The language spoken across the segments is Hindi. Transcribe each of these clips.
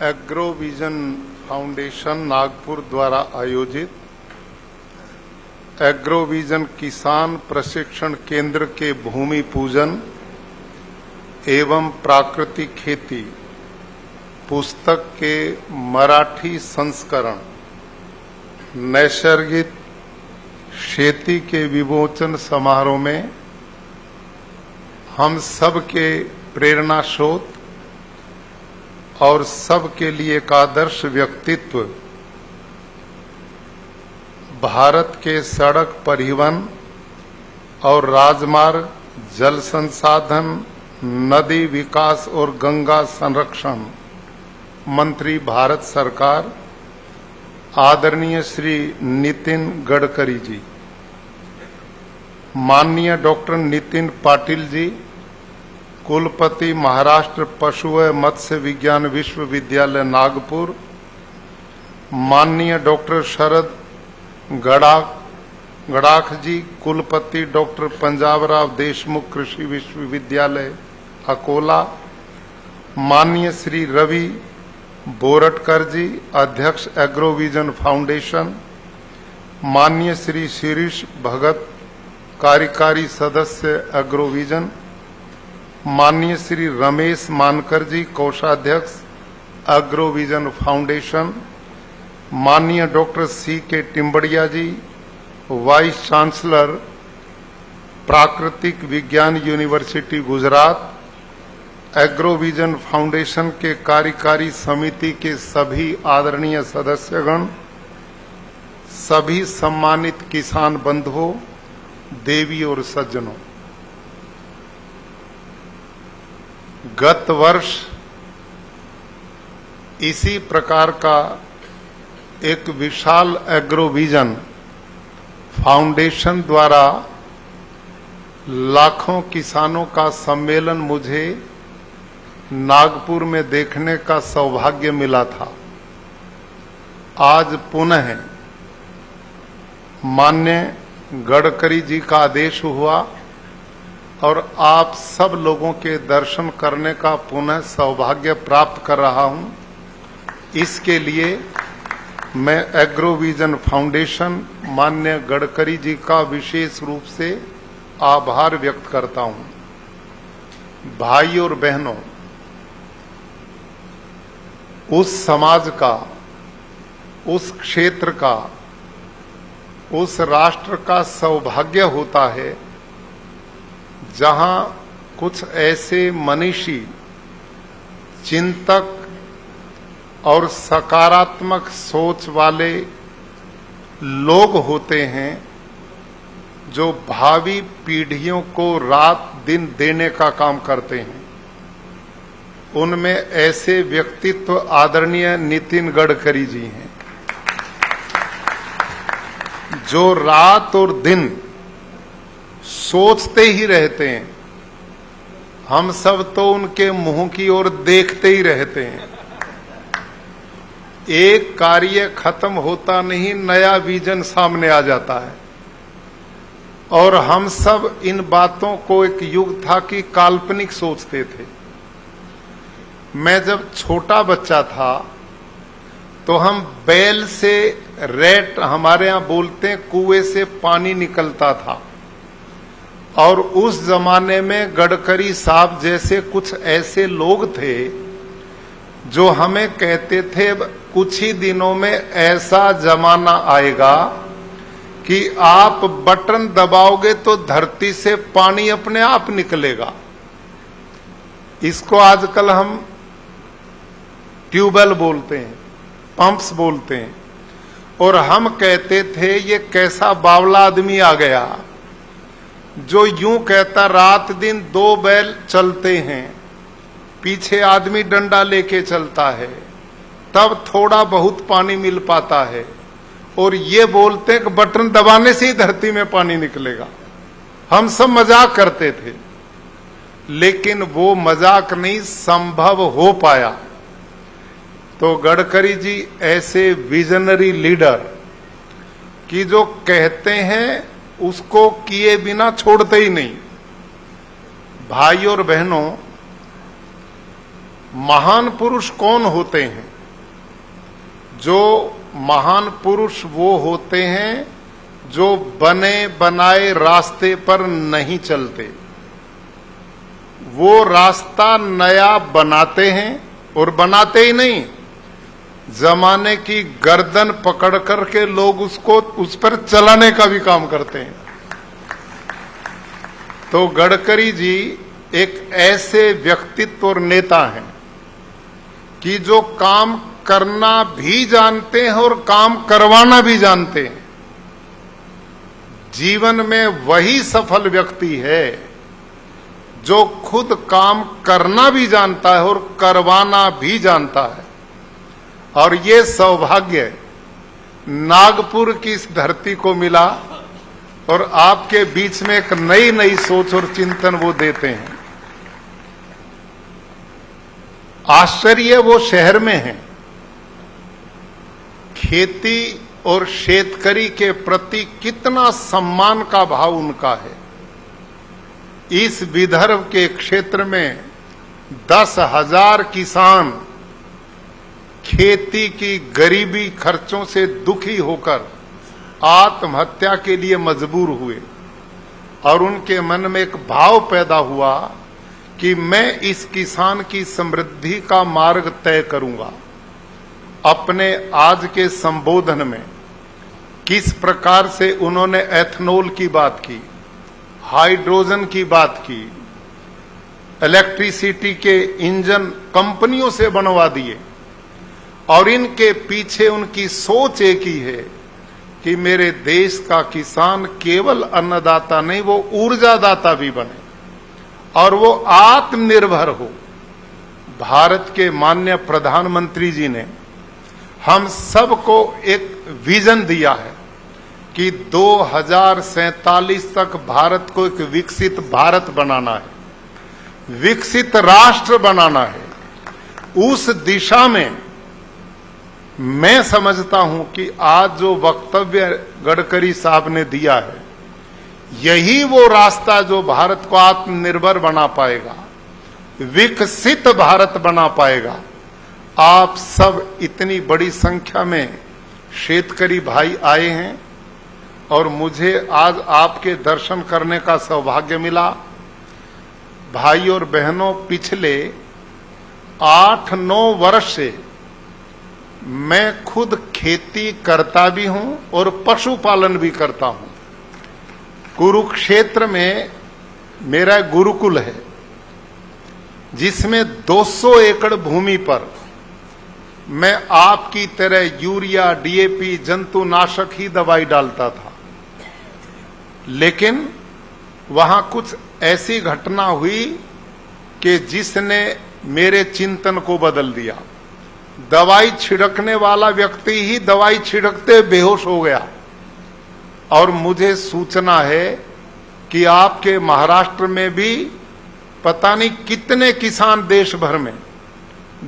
एग्रोविजन फाउंडेशन नागपुर द्वारा आयोजित एग्रोविजन किसान प्रशिक्षण केंद्र के भूमि पूजन एवं प्राकृतिक खेती पुस्तक के मराठी संस्करण नैसर्गिक खेती के विमोचन समारोह में हम सब के प्रेरणा स्रोत और सबके लिए एक आदर्श व्यक्तित्व भारत के सड़क परिवहन और राजमार्ग, जल संसाधन, नदी विकास और गंगा संरक्षण मंत्री भारत सरकार आदरणीय श्री नितिन गडकरी जी, माननीय डॉक्टर नितिन पाटिल जी, कुलपति महाराष्ट्र पशु व मत्स्य विज्ञान विश्वविद्यालय नागपुर, माननीय डॉक्टर शरद गड़ाख जी, कुलपति डॉक्टर पंजाबराव देशमुख कृषि विश्वविद्यालय अकोला, माननीय श्री रवि बोरटकर जी, अध्यक्ष एग्रोविजन फाउंडेशन, माननीय श्री शिरीष भगत, कार्यकारी सदस्य एग्रोविजन, माननीय श्री रमेश मानकर जी, कोषाध्यक्ष एग्रोविजन फाउंडेशन, माननीय डॉक्टर सी के टिम्बड़िया जी, वाइस चांसलर प्राकृतिक विज्ञान यूनिवर्सिटी गुजरात, एग्रोविजन फाउंडेशन के कार्यकारी समिति के सभी आदरणीय सदस्यगण, सभी सम्मानित किसान बंधुओं, देवी और सज्जनों, गत वर्ष इसी प्रकार का एक विशाल एग्रोविजन फाउंडेशन द्वारा लाखों किसानों का सम्मेलन मुझे नागपुर में देखने का सौभाग्य मिला था। आज पुनः माननीय गडकरी जी का आदेश हुआ और आप सब लोगों के दर्शन करने का पुनः सौभाग्य प्राप्त कर रहा हूं। इसके लिए मैं एग्रोविजन फाउंडेशन माननीय गडकरी जी का विशेष रूप से आभार व्यक्त करता हूं। भाई और बहनों, उस समाज का, उस क्षेत्र का, उस राष्ट्र का सौभाग्य होता है जहां कुछ ऐसे मनीषी, चिंतक और सकारात्मक सोच वाले लोग होते हैं जो भावी पीढ़ियों को रात दिन देने का काम करते हैं। उनमें ऐसे व्यक्तित्व आदरणीय नितिन गडकरी जी हैं जो रात और दिन सोचते ही रहते हैं। हम सब तो उनके मुंह की ओर देखते ही रहते हैं। एक कार्य खत्म होता नहीं, नया विजन सामने आ जाता है। और हम सब इन बातों को एक युग था कि काल्पनिक सोचते थे। मैं जब छोटा बच्चा था तो हम बैल से, रेट हमारे यहां बोलते हैं, कुएं से पानी निकलता था। और उस जमाने में गडकरी साहब जैसे कुछ ऐसे लोग थे जो हमें कहते थे कुछ ही दिनों में ऐसा जमाना आएगा कि आप बटन दबाओगे तो धरती से पानी अपने आप निकलेगा। इसको आजकल हम ट्यूबवेल बोलते हैं, पंप्स बोलते हैं। और हम कहते थे ये कैसा बावला आदमी आ गया जो यूं कहता रात दिन 2 बैल चलते हैं, पीछे आदमी डंडा लेके चलता है, तब थोड़ा बहुत पानी मिल पाता है। और ये बोलते हैं कि बटन दबाने से ही धरती में पानी निकलेगा। हम सब मजाक करते थे, लेकिन वो मजाक नहीं संभव हो पाया। तो गडकरी जी ऐसे विजनरी लीडर कि जो कहते हैं उसको किए बिना छोड़ते ही नहीं। भाई और बहनों, महान पुरुष कौन होते हैं? जो महान पुरुष वो होते हैं जो बने बनाए रास्ते पर नहीं चलते, वो रास्ता नया बनाते हैं, और बनाते ही नहीं, जमाने की गर्दन पकड़ करके लोग उस पर चलाने का भी काम करते हैं। तो गडकरी जी एक ऐसे व्यक्तित्व और नेता हैं कि जो काम करना भी जानते हैं और काम करवाना भी जानते हैं। जीवन में वही सफल व्यक्ति है जो खुद काम करना भी जानता है और करवाना भी जानता है। और ये सौभाग्य नागपुर की इस धरती को मिला, और आपके बीच में एक नई नई सोच और चिंतन वो देते हैं। आश्चर्य वो शहर में है, खेती और शेतकरी के प्रति कितना सम्मान का भाव उनका है। इस विदर्भ के क्षेत्र में 10,000 किसान खेती की गरीबी खर्चों से दुखी होकर आत्महत्या के लिए मजबूर हुए, और उनके मन में एक भाव पैदा हुआ कि मैं इस किसान की समृद्धि का मार्ग तय करूंगा। अपने आज के संबोधन में किस प्रकार से उन्होंने एथनॉल की बात की, हाइड्रोजन की बात की, इलेक्ट्रिसिटी के इंजन कंपनियों से बनवा दिए, और इनके पीछे उनकी सोच एक ही है कि मेरे देश का किसान केवल अन्नदाता नहीं, वो ऊर्जादाता भी बने और वो आत्मनिर्भर हो। भारत के माननीय प्रधानमंत्री जी ने हम सबको एक विजन दिया है कि 2047 तक भारत को एक विकसित भारत बनाना है, विकसित राष्ट्र बनाना है। उस दिशा में मैं समझता हूं कि आज जो वक्तव्य गडकरी साहब ने दिया है, यही वो रास्ता जो भारत को आत्मनिर्भर बना पाएगा, विकसित भारत बना पाएगा। आप सब इतनी बड़ी संख्या में शेतकरी भाई आए हैं, और मुझे आज आपके दर्शन करने का सौभाग्य मिला। भाई और बहनों, पिछले 8-9 वर्ष से मैं खुद खेती करता भी हूं और पशुपालन भी करता हूं। कुरुक्षेत्र में मेरा गुरुकुल है, जिसमें 200 एकड़ भूमि पर मैं आपकी तरह यूरिया, डीएपी, जंतुनाशक ही दवाई डालता था। लेकिन वहां कुछ ऐसी घटना हुई कि जिसने मेरे चिंतन को बदल दिया। दवाई छिड़कने वाला व्यक्ति ही दवाई छिड़कते बेहोश हो गया, और मुझे सूचना है कि आपके महाराष्ट्र में भी पता नहीं कितने किसान देश भर में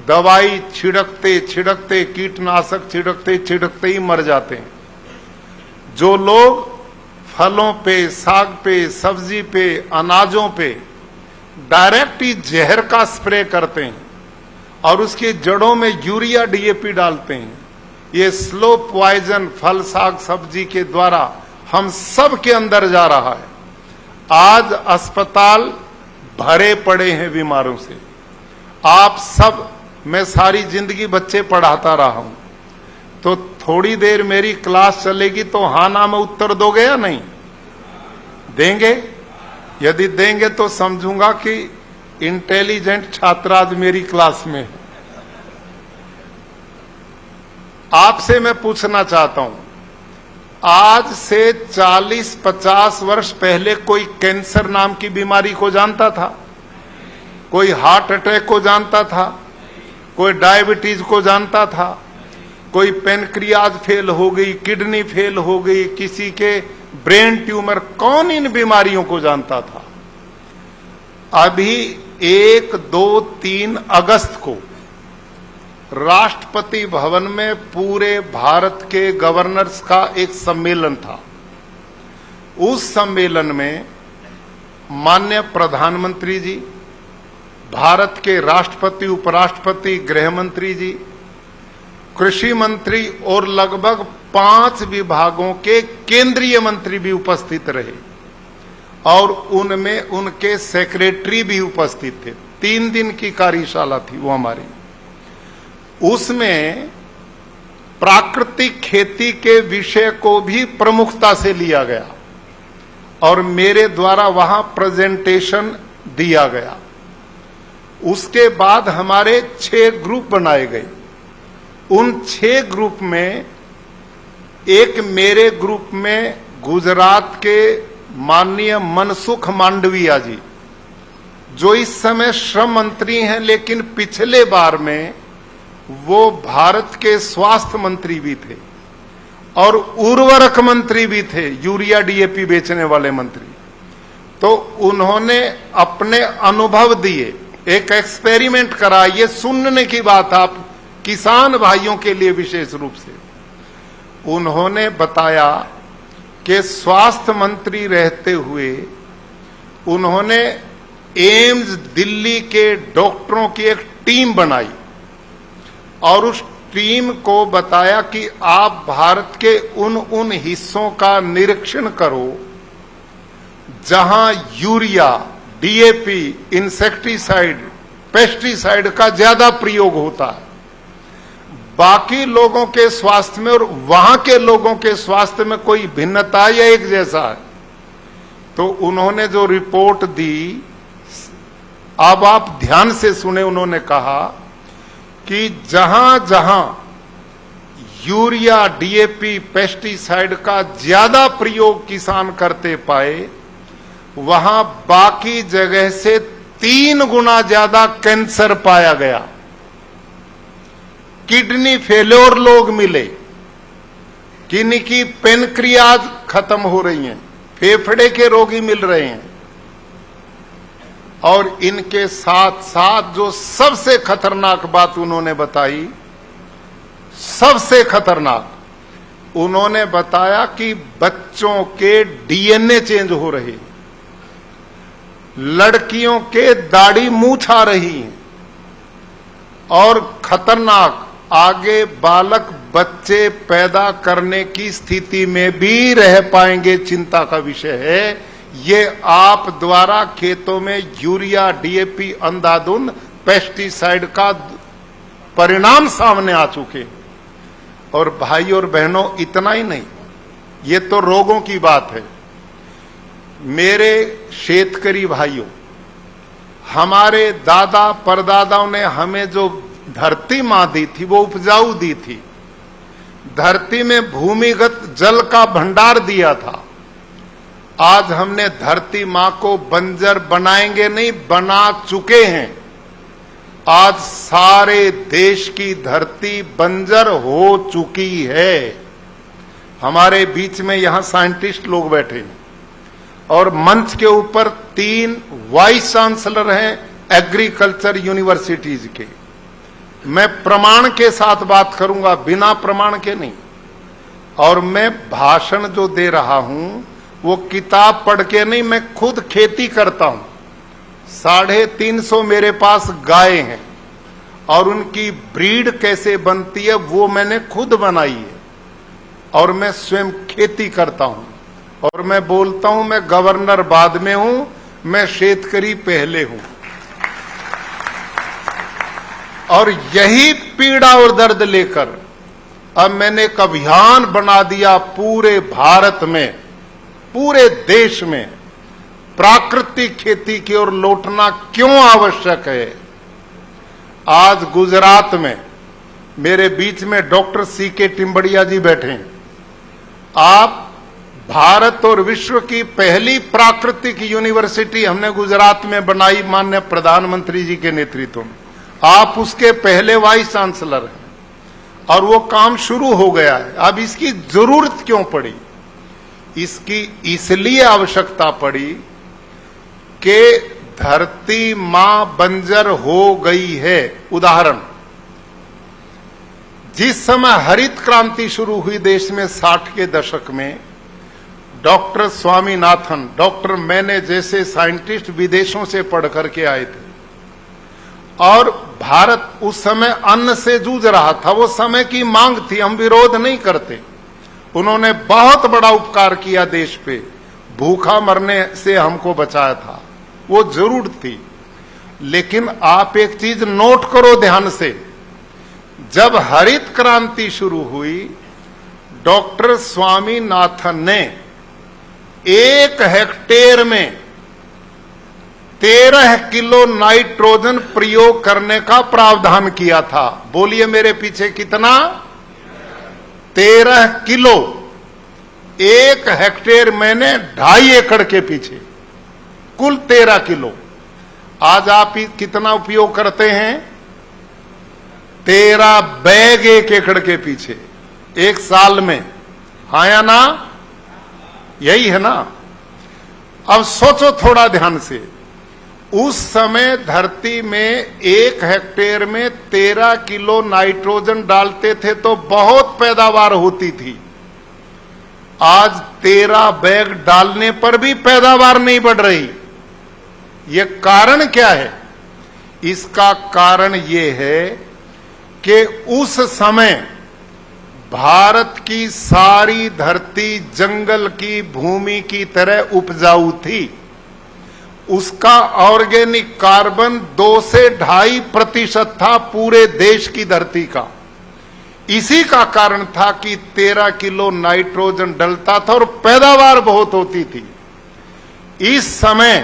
दवाई छिड़कते छिड़कते, कीटनाशक छिड़कते छिड़कते ही मर जाते हैं। जो लोग फलों पे, साग पे, सब्जी पे, अनाजों पे डायरेक्ट ही जहर का स्प्रे करते हैं और उसकी जड़ों में यूरिया, डीएपी डालते हैं, ये स्लो पॉइजन फल, साग, सब्जी के द्वारा हम सब के अंदर जा रहा है। आज अस्पताल भरे पड़े हैं बीमारों से। आप सब, मैं सारी जिंदगी बच्चे पढ़ाता रहा हूं, तो थोड़ी देर मेरी क्लास चलेगी तो हाँ ना में उत्तर दोगे या नहीं देंगे? यदि देंगे तो समझूंगा कि इंटेलिजेंट छात्र आज मेरी क्लास में है। आपसे मैं पूछना चाहता हूं, आज से 40-50 वर्ष पहले कोई कैंसर नाम की बीमारी को जानता था? कोई हार्ट अटैक को जानता था? कोई डायबिटीज को जानता था? कोई पेनक्रियाज फेल हो गई, किडनी फेल हो गई, किसी के ब्रेन ट्यूमर, कौन इन बीमारियों को जानता था? अभी 1, 2, 3 अगस्त को राष्ट्रपति भवन में पूरे भारत के गवर्नर्स का एक सम्मेलन था। उस सम्मेलन में माननीय प्रधानमंत्री जी, भारत के राष्ट्रपति, उपराष्ट्रपति, गृह मंत्री जी, कृषि मंत्री और लगभग 5 विभागों के केंद्रीय मंत्री भी उपस्थित रहे और उनमें उनके सेक्रेटरी भी उपस्थित थे। 3 दिन की कार्यशाला थी वो हमारी। उसमें प्राकृतिक खेती के विषय को भी प्रमुखता से लिया गया और मेरे द्वारा वहां प्रेजेंटेशन दिया गया। उसके बाद हमारे 6 ग्रुप बनाए गए। उन 6 ग्रुप में एक मेरे ग्रुप में गुजरात के माननीय मनसुख मांडविया जी, जो इस समय श्रम मंत्री हैं, लेकिन पिछले बार में वो भारत के स्वास्थ्य मंत्री भी थे और उर्वरक मंत्री भी थे, यूरिया डीएपी बेचने वाले मंत्री। तो उन्होंने अपने अनुभव दिए, एक एक्सपेरिमेंट करा। ये सुनने की बात आप किसान भाइयों के लिए विशेष रूप से। उन्होंने बताया कि स्वास्थ्य मंत्री रहते हुए उन्होंने एम्स दिल्ली के डॉक्टरों की एक टीम बनाई और उस टीम को बताया कि आप भारत के उन हिस्सों का निरीक्षण करो जहां यूरिया, डीएपी, इंसेक्टिसाइड, पेस्टिसाइड का ज्यादा प्रयोग होता है। बाकी लोगों के स्वास्थ्य में और वहां के लोगों के स्वास्थ्य में कोई भिन्नता या एक जैसा है। तो उन्होंने जो रिपोर्ट दी, अब आप ध्यान से सुने, उन्होंने कहा कि जहां जहां यूरिया, डीएपी, पेस्टिसाइड का ज्यादा प्रयोग किसान करते पाए, वहां बाकी जगह से 3 गुना ज्यादा कैंसर पाया गया। किडनी फेल्योर लोग मिले, किन्हीं पेनक्रियाज खत्म हो रही हैं, फेफड़े के रोगी मिल रहे हैं। और इनके साथ साथ जो सबसे खतरनाक बात उन्होंने बताई, सबसे खतरनाक, उन्होंने बताया कि बच्चों के डीएनए चेंज हो रहे, लड़कियों के दाढ़ी मूंछ आ रही है और खतरनाक, आगे बालक बच्चे पैदा करने की स्थिति में भी रह पाएंगे, चिंता का विषय है। ये आप द्वारा खेतों में यूरिया, डीएपी, अंधाधुंध पेस्टिसाइड का परिणाम सामने आ चुके। और भाई और बहनों, इतना ही नहीं, ये तो रोगों की बात है। मेरे शेतकरी भाइयों, हमारे दादा परदादाओं ने हमें जो धरती मां दी थी वो उपजाऊ दी थी, धरती में भूमिगत जल का भंडार दिया था। आज हमने धरती मां को बंजर बनाएंगे नहीं, बना चुके हैं। आज सारे देश की धरती बंजर हो चुकी है। हमारे बीच में यहां साइंटिस्ट लोग बैठे हैं और मंच के ऊपर 3 वाइस चांसलर हैं एग्रीकल्चर यूनिवर्सिटीज के। मैं प्रमाण के साथ बात करूंगा, बिना प्रमाण के नहीं। और मैं भाषण जो दे रहा हूं वो किताब पढ़ के नहीं, मैं खुद खेती करता हूं। 350 मेरे पास गाय हैं और उनकी ब्रीड कैसे बनती है वो मैंने खुद बनाई है और मैं स्वयं खेती करता हूं। और मैं बोलता हूं मैं गवर्नर बाद में हूं, मैं शेतकरी पहले हूं। और यही पीड़ा और दर्द लेकर अब मैंने एक अभियान बना दिया पूरे भारत में, पूरे देश में प्राकृतिक खेती की ओर लौटना क्यों आवश्यक है। आज गुजरात में मेरे बीच में डॉक्टर सीके टिम्बड़िया जी बैठे हैं। आप भारत और विश्व की पहली प्राकृतिक यूनिवर्सिटी हमने गुजरात में बनाई, माननीय प्रधानमंत्री जी के नेतृत्व में। आप उसके पहले वाइस चांसलर हैं और वो काम शुरू हो गया है। अब इसकी जरूरत क्यों पड़ी? इसकी इसलिए आवश्यकता पड़ी कि धरती मां बंजर हो गई है। उदाहरण, जिस समय हरित क्रांति शुरू हुई देश में 60 के दशक में, डॉक्टर स्वामीनाथन, डॉक्टर मैंने जैसे साइंटिस्ट विदेशों से पढ़ करके आए थे और भारत उस समय अन्न से जूझ रहा था, वो समय की मांग थी, हम विरोध नहीं करते। उन्होंने बहुत बड़ा उपकार किया देश पे, भूखा मरने से हमको बचाया था, वो जरूरत थी। लेकिन आप एक चीज नोट करो ध्यान से, जब हरित क्रांति शुरू हुई, डॉक्टर स्वामीनाथन ने 1 हेक्टेयर में 13 किलो नाइट्रोजन प्रयोग करने का प्रावधान किया था। बोलिए मेरे पीछे कितना? 13 किलो। 1 हेक्टेयर मैंने 2.5 एकड़ के पीछे, कुल 13 किलो। आज आप कितना उपयोग करते हैं? 13 बैग 1 एकड़ के पीछे, 1 साल में। हाँ या ना? यही है ना? अब सोचो थोड़ा ध्यान से, उस समय धरती में 1 हेक्टेयर में 13 किलो नाइट्रोजन डालते थे तो बहुत पैदावार होती थी। आज 13 बैग डालने पर भी पैदावार नहीं बढ़ रही। यह कारण क्या है? इसका कारण यह है कि उस समय भारत की सारी धरती जंगल की भूमि की तरह उपजाऊ थी। उसका ऑर्गेनिक कार्बन 2 से 2.5% था पूरे देश की धरती का। इसी का कारण था कि 13 किलो नाइट्रोजन डलता था और पैदावार बहुत होती थी। इस समय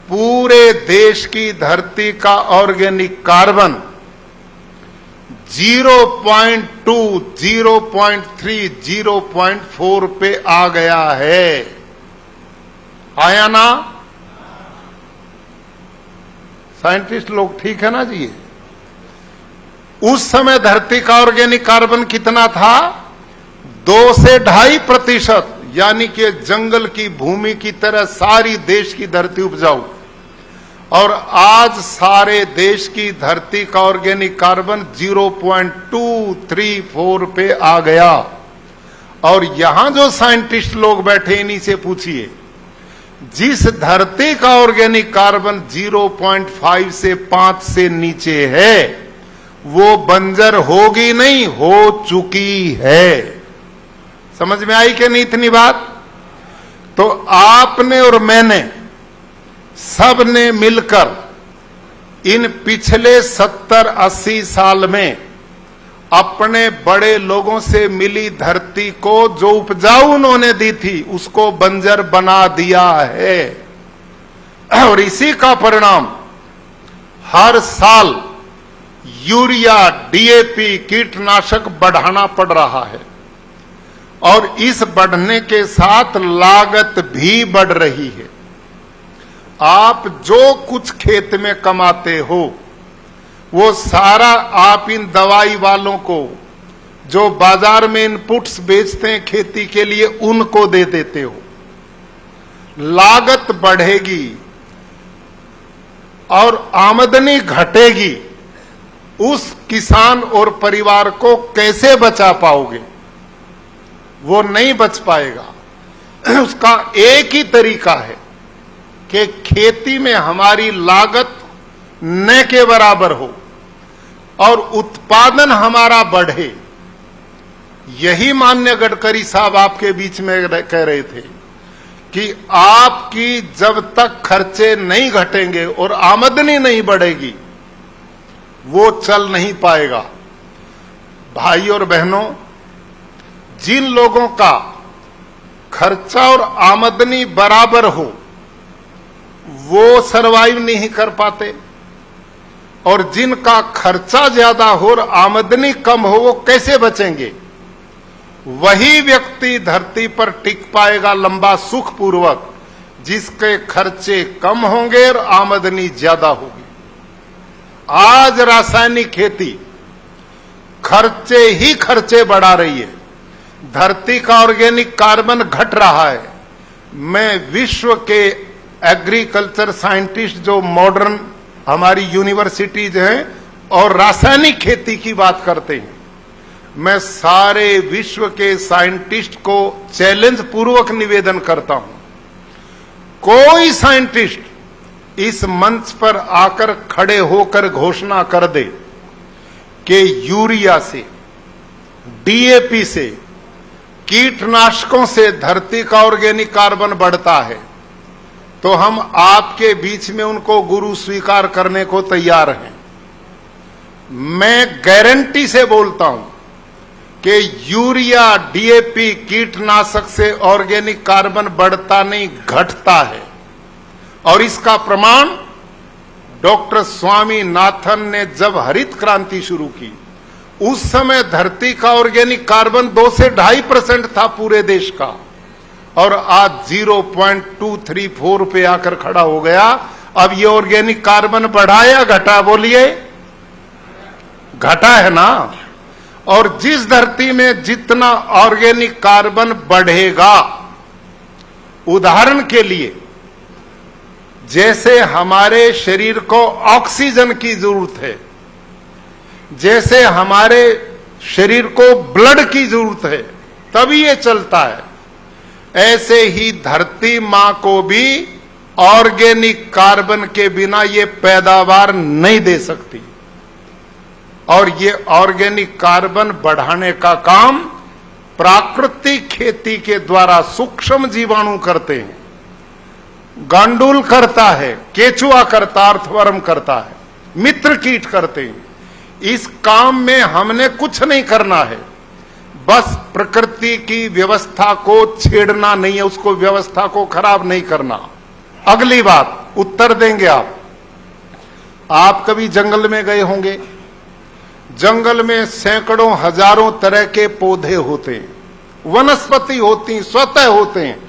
पूरे देश की धरती का ऑर्गेनिक कार्बन 0.2, 0.3, 0.4 पे आ गया है। आया ना? साइंटिस्ट लोग ठीक है ना जी? उस समय धरती का ऑर्गेनिक कार्बन कितना था? 2 से 2.5%, यानी कि जंगल की भूमि की तरह सारी देश की धरती उपजाऊ। और आज सारे देश की धरती का ऑर्गेनिक कार्बन 0.234 पे आ गया। और यहां जो साइंटिस्ट लोग बैठे, इन्हीं से पूछिए, जिस धरती का ऑर्गेनिक कार्बन 0.5 से 5 से नीचे है, वो बंजर होगी नहीं, हो चुकी है। समझ में आई कि नहीं इतनी बात? तो आपने और मैंने सब ने मिलकर इन पिछले 70-80 साल में अपने बड़े लोगों से मिली धरती को जो उपजाऊ उन्होंने दी थी, उसको बंजर बना दिया है। और इसी का परिणाम हर साल यूरिया, डीएपी, कीटनाशक बढ़ाना पड़ रहा है। और इस बढ़ने के साथ लागत भी बढ़ रही है। आप जो कुछ खेत में कमाते हो, वो सारा आप इन दवाई वालों को, जो बाजार में इनपुट्स बेचते हैं खेती के लिए, उनको दे देते हो। लागत बढ़ेगी और आमदनी घटेगी। उस किसान और परिवार को कैसे बचा पाओगे? वो नहीं बच पाएगा। उसका एक ही तरीका है कि खेती में हमारी लागत न के बराबर हो और उत्पादन हमारा बढ़े। यही माननीय गडकरी साहब आपके बीच में कह रहे थे कि आपकी जब तक खर्चे नहीं घटेंगे और आमदनी नहीं बढ़ेगी, वो चल नहीं पाएगा। भाई और बहनों, जिन लोगों का खर्चा और आमदनी बराबर हो, वो सरवाइव नहीं कर पाते। और जिनका खर्चा ज्यादा हो और आमदनी कम हो, वो कैसे बचेंगे? वही व्यक्ति धरती पर टिक पाएगा लंबा सुख पूर्वक, जिसके खर्चे कम होंगे और आमदनी ज्यादा होगी। आज रासायनिक खेती खर्चे ही खर्चे बढ़ा रही है। धरती का ऑर्गेनिक कार्बन घट रहा है। मैं विश्व के एग्रीकल्चर साइंटिस्ट जो मॉडर्न हमारी यूनिवर्सिटीज हैं और रासायनिक खेती की बात करते हैं, मैं सारे विश्व के साइंटिस्ट को चैलेंज पूर्वक निवेदन करता हूं, कोई साइंटिस्ट इस मंच पर आकर खड़े होकर घोषणा कर दे कि यूरिया से, डीएपी से, कीटनाशकों से धरती का ऑर्गेनिक कार्बन बढ़ता है, तो हम आपके बीच में उनको गुरु स्वीकार करने को तैयार हैं। मैं गारंटी से बोलता हूं कि यूरिया, डीएपी, कीटनाशक से ऑर्गेनिक कार्बन बढ़ता नहीं, घटता है। और इसका प्रमाण डॉक्टर स्वामीनाथन ने जब हरित क्रांति शुरू की, उस समय धरती का ऑर्गेनिक कार्बन 2 से 2.5% था पूरे देश का, और आज 0.234 पे आकर खड़ा हो गया। अब ये ऑर्गेनिक कार्बन बढ़ा या घटा? बोलिए, घटा है ना। और जिस धरती में जितना ऑर्गेनिक कार्बन बढ़ेगा, उदाहरण के लिए जैसे हमारे शरीर को ऑक्सीजन की जरूरत है, जैसे हमारे शरीर को ब्लड की जरूरत है तभी ये चलता है, ऐसे ही धरती मां को भी ऑर्गेनिक कार्बन के बिना ये पैदावार नहीं दे सकती। और ये ऑर्गेनिक कार्बन बढ़ाने का काम प्राकृतिक खेती के द्वारा सूक्ष्म जीवाणु करते हैं। गांडूल करता है, केचुआ करता, अर्थवर्म करता है, मित्र कीट करते हैं। इस काम में हमने कुछ नहीं करना है, बस प्रकृति की व्यवस्था को छेड़ना नहीं है, उसको व्यवस्था को खराब नहीं करना। अगली बात, उत्तर देंगे आप कभी जंगल में गए होंगे। जंगल में सैकड़ों हजारों तरह के पौधे होते हैं, वनस्पति होती, स्वतः होते हैं।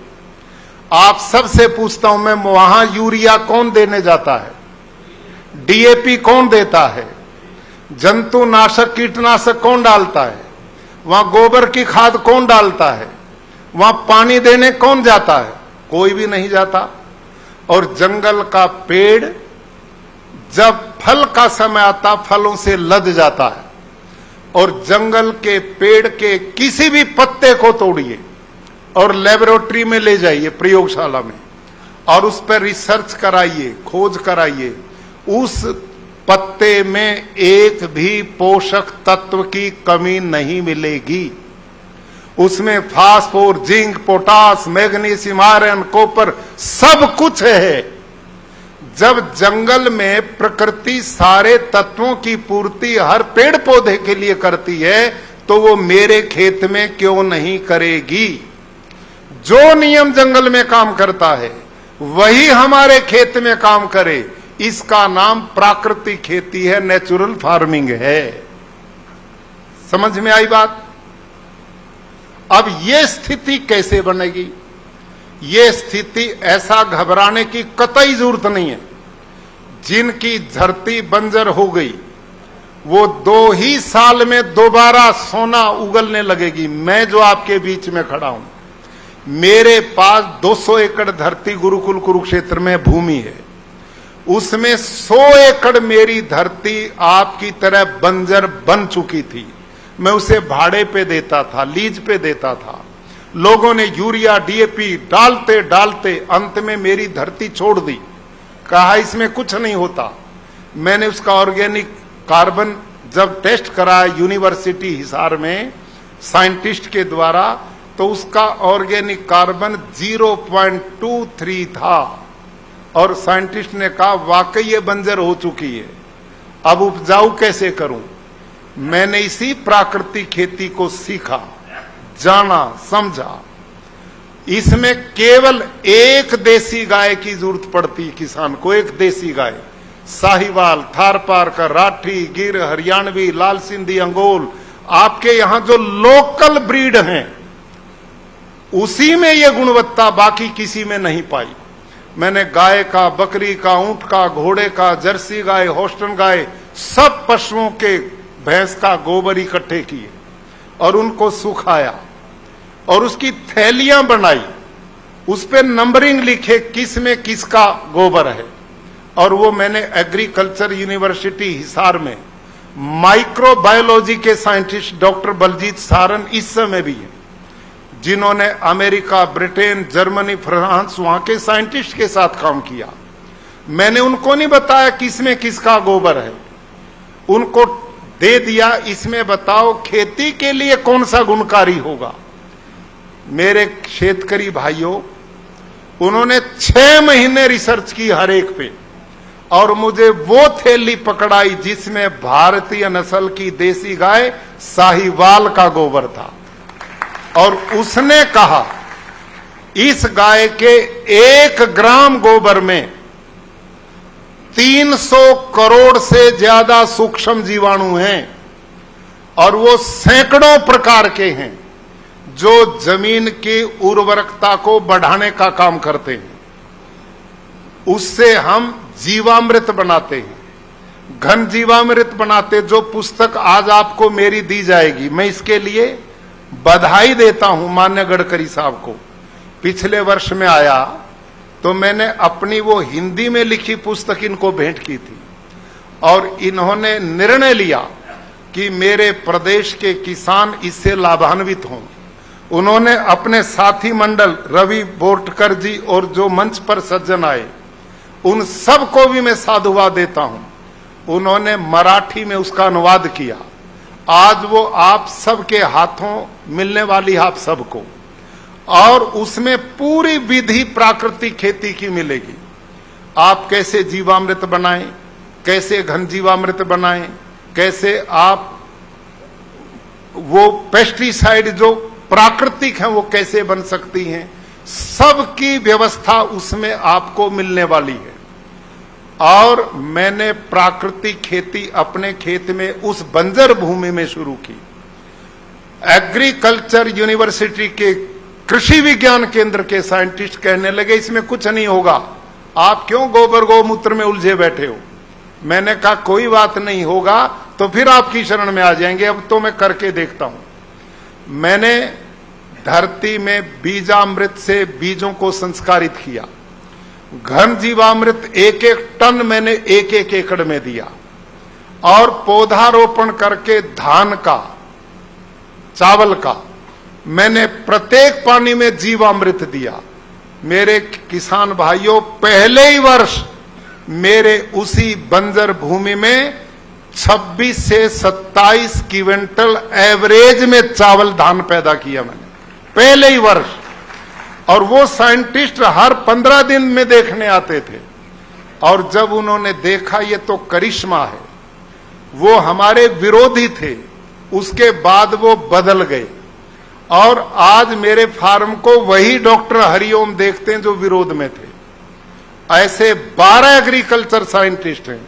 आप सबसे पूछता हूं मैं, वहां यूरिया कौन देने जाता है? डीएपी कौन देता है? जंतुनाशक, कीटनाशक कौन डालता है? वहां गोबर की खाद कौन डालता है? वहां पानी देने कौन जाता है? कोई भी नहीं जाता। और जंगल का पेड़ जब फल का समय आता, फलों से लद जाता है। और जंगल के पेड़ के किसी भी पत्ते को तोड़िए और लेबोरेटरी में ले जाइए, प्रयोगशाला में, और उस पर रिसर्च कराइए, खोज कराइए, उस पत्ते में एक भी पोषक तत्व की कमी नहीं मिलेगी। उसमें phosphor, zinc, potash, magnesium, iron, copper सब कुछ है। जब जंगल में प्रकृति सारे तत्वों की पूर्ति हर पेड़ पौधे के लिए करती है, तो वो मेरे खेत में क्यों नहीं करेगी? जो नियम जंगल में काम करता है वही हमारे खेत में काम करे। इसका नाम प्राकृतिक खेती है, नेचुरल फार्मिंग है। समझ में आई बात? अब ये स्थिति कैसे बनेगी? ये स्थिति ऐसा घबराने की कतई जरूरत नहीं है। जिनकी धरती बंजर हो गई, वो 2 ही साल में दोबारा सोना उगलने लगेगी। मैं जो आपके बीच में खड़ा हूं, मेरे पास 200 एकड़ धरती गुरुकुल कुरुक्षेत्र में भूमि है। उसमें 100 एकड़ मेरी धरती आपकी तरह बंजर बन चुकी थी। मैं उसे भाड़े पे देता था, लीज पे देता था। लोगों ने यूरिया, डीएपी डालते डालते अंत में मेरी धरती छोड़ दी। कहा इसमें कुछ नहीं होता। मैंने उसका ऑर्गेनिक कार्बन जब टेस्ट कराया यूनिवर्सिटी हिसार में साइंटिस्ट के द्वारा, तो उसका ऑर्गेनिक कार्बन 0.23 था। और साइंटिस्ट ने कहा वाकई ये बंजर हो चुकी है, अब उपजाऊ कैसे करूं? मैंने इसी प्राकृतिक खेती को सीखा, जाना, समझा। इसमें केवल एक देसी गाय की जरूरत पड़ती किसान को, एक देसी गाय, साहिवाल, थारपारकर, राठी, गिर, हरियाणवी, लाल सिंधी, अंगोल, आपके यहां जो लोकल ब्रीड हैं, उसी में यह गुणवत्ता बाकी किसी में नहीं पाई। मैंने गाय का, बकरी का, ऊंट का, घोड़े का, जर्सी गाय, होस्टन गाय, सब पशुओं के भैंस का गोबर इकट्ठे किए और उनको सुखाया और उसकी थैलियां बनाई। उस पे नंबरिंग लिखे किस में किसका गोबर है। और वो मैंने एग्रीकल्चर यूनिवर्सिटी हिसार में माइक्रोबायोलॉजी के साइंटिस्ट डॉक्टर बलजीत सारन इस समय भी है, जिन्होंने अमेरिका, ब्रिटेन, जर्मनी, फ्रांस, वहां के साइंटिस्ट के साथ काम किया। मैंने उनको नहीं बताया किसमें किसका गोबर है, उनको दे दिया, इसमें बताओ खेती के लिए कौन सा गुणकारी होगा। मेरे शेतकरी भाइयों, उन्होंने 6 महीने रिसर्च की हर एक पे, और मुझे वो थैली पकड़ाई जिसमें भारतीय नस्ल की देसी गाय साहिवाल का गोबर था, और उसने कहा इस गाय के 1 ग्राम गोबर में 300 करोड़ से ज्यादा सूक्ष्म जीवाणु हैं, और वो सैकड़ों प्रकार के हैं जो जमीन की उर्वरकता को बढ़ाने का काम करते हैं। उससे हम जीवामृत बनाते हैं, घन जीवामृत बनाते, जो पुस्तक आज आपको मेरी दी जाएगी, मैं इसके लिए बधाई देता हूं माननीय गडकरी साहब को। पिछले वर्ष में आया तो मैंने अपनी वो हिंदी में लिखी पुस्तक इनको भेंट की थी, और इन्होंने निर्णय लिया कि मेरे प्रदेश के किसान इससे लाभान्वित हों। उन्होंने अपने साथी मंडल रवि बोरटकर जी और जो मंच पर सज्जन आए, उन सबको भी मैं साधुवाद देता हूं। उन्होंने मराठी में उसका अनुवाद किया। आज वो आप सबके हाथों मिलने वाली, आप सबको, और उसमें पूरी विधि प्राकृतिक खेती की मिलेगी। आप कैसे जीवामृत बनाएं, कैसे घन जीवामृत बनाएं, कैसे आप वो पेस्टिसाइड जो प्राकृतिक है वो कैसे बन सकती हैं, सबकी व्यवस्था उसमें आपको मिलने वाली है। और मैंने प्राकृतिक खेती अपने खेत में उस बंजर भूमि में शुरू की। एग्रीकल्चर यूनिवर्सिटी के कृषि विज्ञान केंद्र के साइंटिस्ट कहने लगे इसमें कुछ नहीं होगा, आप क्यों गोबर गौमूत्र में उलझे बैठे हो। मैंने कहा कोई बात नहीं होगा तो फिर आपकी शरण में आ जाएंगे, अब तो मैं करके देखता हूं। मैंने धरती में बीजामृत से बीजों को संस्कारित किया। घन जीवामृत 1-1 टन मैंने 1-1 एकड़ में दिया, और पौधारोपण करके धान का, चावल का मैंने प्रत्येक पानी में जीवामृत दिया। मेरे किसान भाइयों, पहले ही वर्ष मेरे उसी बंजर भूमि में 26 से 27 क्विंटल एवरेज में चावल धान पैदा किया मैंने पहले ही वर्ष। और वो साइंटिस्ट हर 15 दिन में देखने आते थे, और जब उन्होंने देखा ये तो करिश्मा है, वो हमारे विरोधी थे, उसके बाद वो बदल गए, और आज मेरे फार्म को वही डॉक्टर हरिओम देखते हैं जो विरोध में थे। ऐसे 12 एग्रीकल्चर साइंटिस्ट हैं,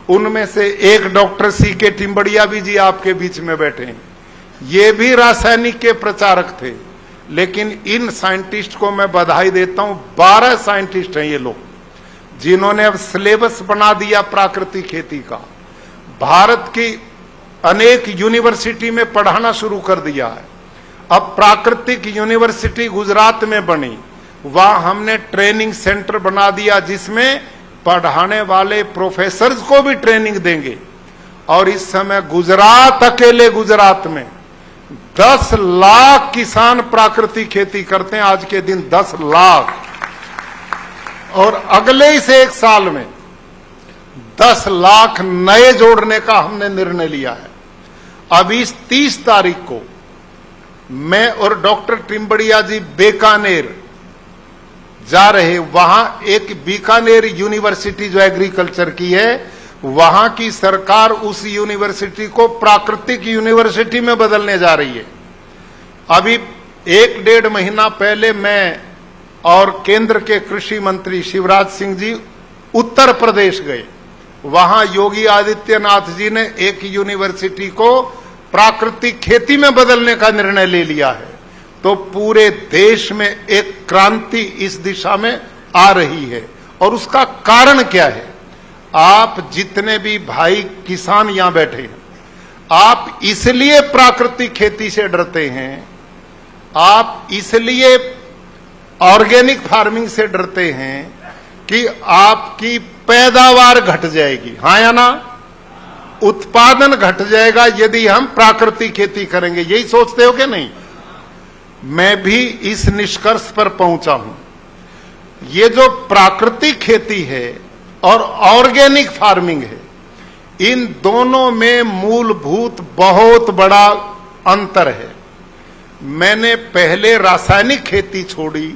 उनमें से एक डॉक्टर सीके टिम्बड़िया भी जी आपके बीच में बैठे हैं। ये भी रासायनिक के प्रचारक थे, लेकिन इन साइंटिस्ट को मैं बधाई देता हूं। 12 साइंटिस्ट हैं ये लोग, जिन्होंने अब सिलेबस बना दिया प्राकृतिक खेती का। भारत की अनेक यूनिवर्सिटी में पढ़ाना शुरू कर दिया है। अब प्राकृतिक यूनिवर्सिटी गुजरात में बनी, वहां हमने ट्रेनिंग सेंटर बना दिया, जिसमें पढ़ाने वाले प्रोफेसर्स को भी ट्रेनिंग देंगे। और इस समय गुजरात, अकेले गुजरात में 10 लाख किसान प्राकृतिक खेती करते हैं आज के दिन, 10 लाख। और अगले ही से 1 साल में 10 लाख नए जोड़ने का हमने निर्णय लिया है। अभी 30 तारीख को मैं और डॉक्टर टिम्बड़िया जी बीकानेर जा रहे। वहां एक बीकानेर यूनिवर्सिटी जो एग्रीकल्चर की है, वहां की सरकार उस यूनिवर्सिटी को प्राकृतिक यूनिवर्सिटी में बदलने जा रही है। अभी 1-1.5 महीना पहले मैं और केंद्र के कृषि मंत्री शिवराज सिंह जी उत्तर प्रदेश गए। वहां योगी आदित्यनाथ जी ने एक यूनिवर्सिटी को प्राकृतिक खेती में बदलने का निर्णय ले लिया है। तो पूरे देश में एक क्रांति इस दिशा में आ रही है। और उसका कारण क्या है? आप जितने भी भाई किसान यहां बैठे हैं, आप इसलिए प्राकृतिक खेती से डरते हैं, आप इसलिए ऑर्गेनिक फार्मिंग से डरते हैं कि आपकी पैदावार घट जाएगी, हाँ या ना? उत्पादन घट जाएगा यदि हम प्राकृतिक खेती करेंगे। यही सोचते हो कि नहीं? मैं भी इस निष्कर्ष पर पहुंचा हूं। ये जो प्राकृतिक खेती है, और ऑर्गेनिक फार्मिंग है। इन दोनों में मूलभूत बहुत बड़ा अंतर है। मैंने पहले रासायनिक खेती छोड़ी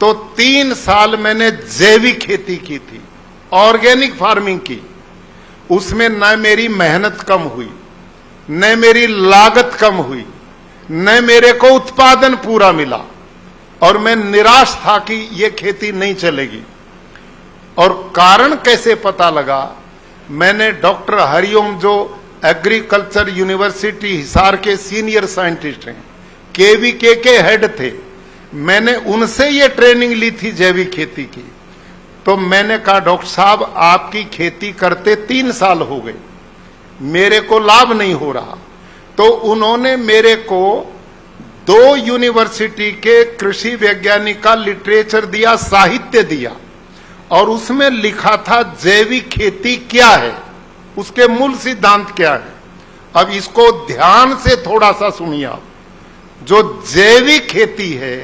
तो 3 साल मैंने जैविक खेती की थी, ऑर्गेनिक फार्मिंग की। उसमें न मेरी मेहनत कम हुई, न मेरी लागत कम हुई, न मेरे को उत्पादन पूरा मिला, और मैं निराश था कि यह खेती नहीं चलेगी। और कारण कैसे पता लगा? मैंने डॉक्टर हरिओम, जो एग्रीकल्चर यूनिवर्सिटी हिसार के सीनियर साइंटिस्ट हैं, केवीके के हेड थे, मैंने उनसे ये ट्रेनिंग ली थी जैविक खेती की। तो मैंने कहा, डॉक्टर साहब आपकी खेती करते 3 साल हो गए, मेरे को लाभ नहीं हो रहा। तो उन्होंने मेरे को 2 यूनिवर्सिटी के कृषि वैज्ञानिक का लिटरेचर दिया, साहित्य दिया, और उसमें लिखा था जैविक खेती क्या है, उसके मूल सिद्धांत क्या है। अब इसको ध्यान से थोड़ा सा सुनिए आप। जो जैविक खेती है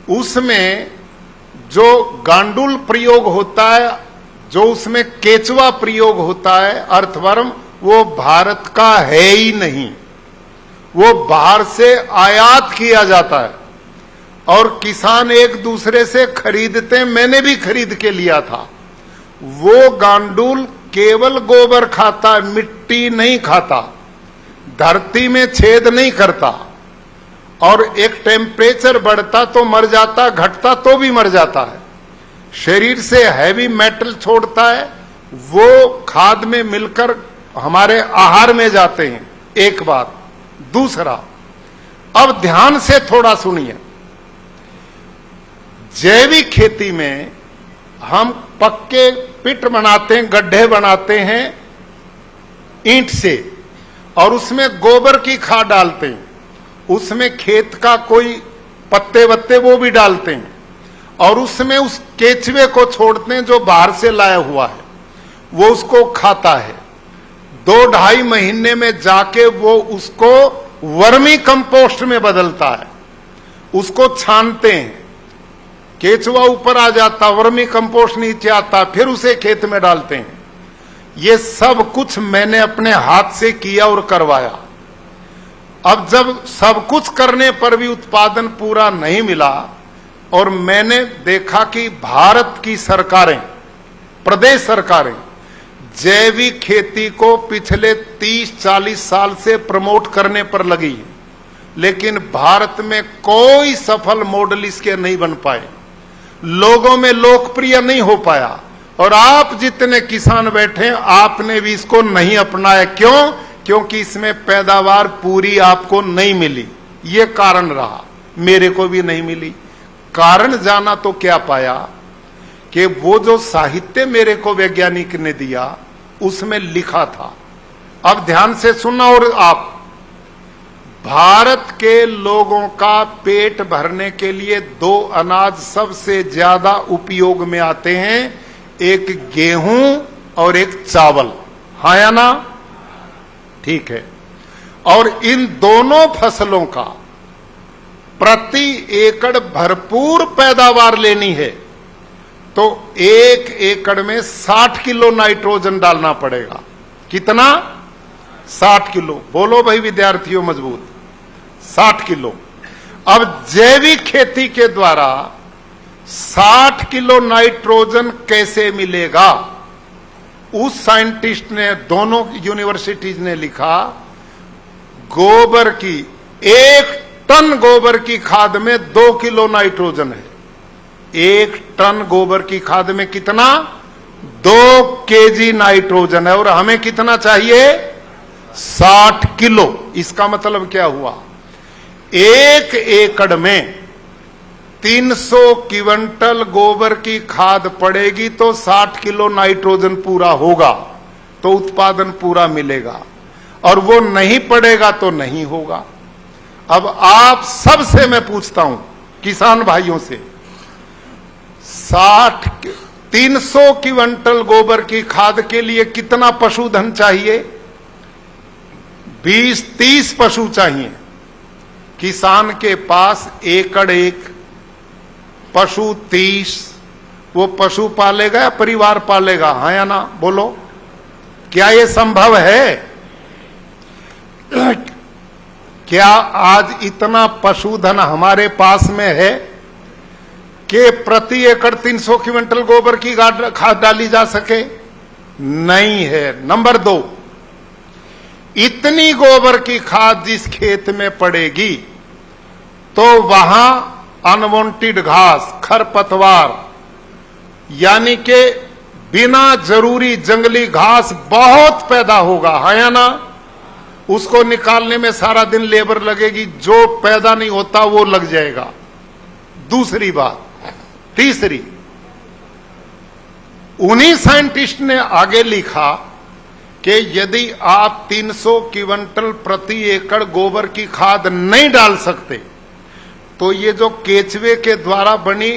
उसमें जो गांडुल प्रयोग होता है, जो उसमें केचुआ प्रयोग होता है, अर्थवर्म, वो भारत का है ही नहीं, वो बाहर से आयात किया जाता है और किसान एक दूसरे से खरीदते हैं। मैंने भी खरीद के लिया था। वो गांडुल केवल गोबर खाता है, मिट्टी नहीं खाता, धरती में छेद नहीं करता, और एक टेम्परेचर बढ़ता तो मर जाता, घटता तो भी मर जाता है। शरीर से हैवी मेटल छोड़ता है, वो खाद में मिलकर हमारे आहार में जाते हैं। एक बात। दूसरा, अब ध्यान से थोड़ा सुनिए। जैविक खेती में हम पक्के पिट बनाते हैं, गड्ढे बनाते हैं ईंट से, और उसमें गोबर की खाद डालते हैं, उसमें खेत का कोई पत्ते वत्ते वो भी डालते हैं, और उसमें उस केचुए को छोड़ते हैं जो बाहर से लाया हुआ है, वो उसको खाता है। 2-2.5 महीने में जाके वो उसको वर्मी कंपोस्ट में बदलता है, उसको छानते हैं, केचुआ ऊपर आ जाता, वर्मी कंपोस्ट नीचे आता, फिर उसे खेत में डालते हैं। ये सब कुछ मैंने अपने हाथ से किया और करवाया। अब जब सब कुछ करने पर भी उत्पादन पूरा नहीं मिला, और मैंने देखा कि भारत की सरकारें, प्रदेश सरकारें जैविक खेती को पिछले 30-40 साल से प्रमोट करने पर लगी है, लेकिन भारत में कोई सफल मॉडल इसके नहीं बन पाए, लोगों में लोकप्रिय नहीं हो पाया। और आप जितने किसान बैठे, आपने भी इसको नहीं अपनाया। क्यों? क्योंकि इसमें पैदावार पूरी आपको नहीं मिली। ये कारण रहा, मेरे को भी नहीं मिली। कारण जाना तो क्या पाया कि वो जो साहित्य मेरे को वैज्ञानिक ने दिया, उसमें लिखा था, अब ध्यान से सुनना। और आप, भारत के लोगों का पेट भरने के लिए 2 अनाज सबसे ज्यादा उपयोग में आते हैं, एक गेहूं और एक चावल। हाँ या ना? ठीक है। और इन दोनों फसलों का प्रति एकड़ भरपूर पैदावार लेनी है तो 1 एकड़ में 60 किलो नाइट्रोजन डालना पड़ेगा। कितना? 60 किलो। बोलो भाई विद्यार्थियों मजबूत, 60 किलो। अब जैविक खेती के द्वारा 60 किलो नाइट्रोजन कैसे मिलेगा? उस साइंटिस्ट ने, दोनों यूनिवर्सिटीज ने लिखा, गोबर की 1 टन गोबर की खाद में 2 किलो नाइट्रोजन है। 1 टन गोबर की खाद में कितना? 2 केजी नाइट्रोजन है, और हमें कितना चाहिए? 60 किलो। इसका मतलब क्या हुआ? 1 एकड़ में 300 क्विंटल गोबर की खाद पड़ेगी तो 60 किलो नाइट्रोजन पूरा होगा, तो उत्पादन पूरा मिलेगा, और वो नहीं पड़ेगा तो नहीं होगा। अब आप सबसे मैं पूछता हूं, किसान भाइयों से, 300 क्विंटल गोबर की खाद के लिए कितना पशुधन चाहिए? 20-30 पशु चाहिए। किसान के पास एकड़ 1, पशु 30, वो पशु पालेगा या परिवार पालेगा? हाँ या ना बोलो, क्या ये संभव है? क्या आज इतना पशुधन हमारे पास में है कि प्रति एकड़ 300 क्विंटल गोबर की खाद डाली जा सके? नहीं है। नंबर 2, इतनी गोबर की खाद जिस खेत में पड़ेगी तो वहां अनवांटेड घास, खरपतवार, यानी कि बिना जरूरी जंगली घास बहुत पैदा होगा। हाँ या ना? उसको निकालने में सारा दिन लेबर लगेगी, जो पैदा नहीं होता वो लग जाएगा। दूसरी बात, तीसरी, उन्हीं साइंटिस्ट ने आगे लिखा कि यदि आप 300 क्विंटल प्रति एकड़ गोबर की खाद नहीं डाल सकते तो ये जो केचुए के द्वारा बनी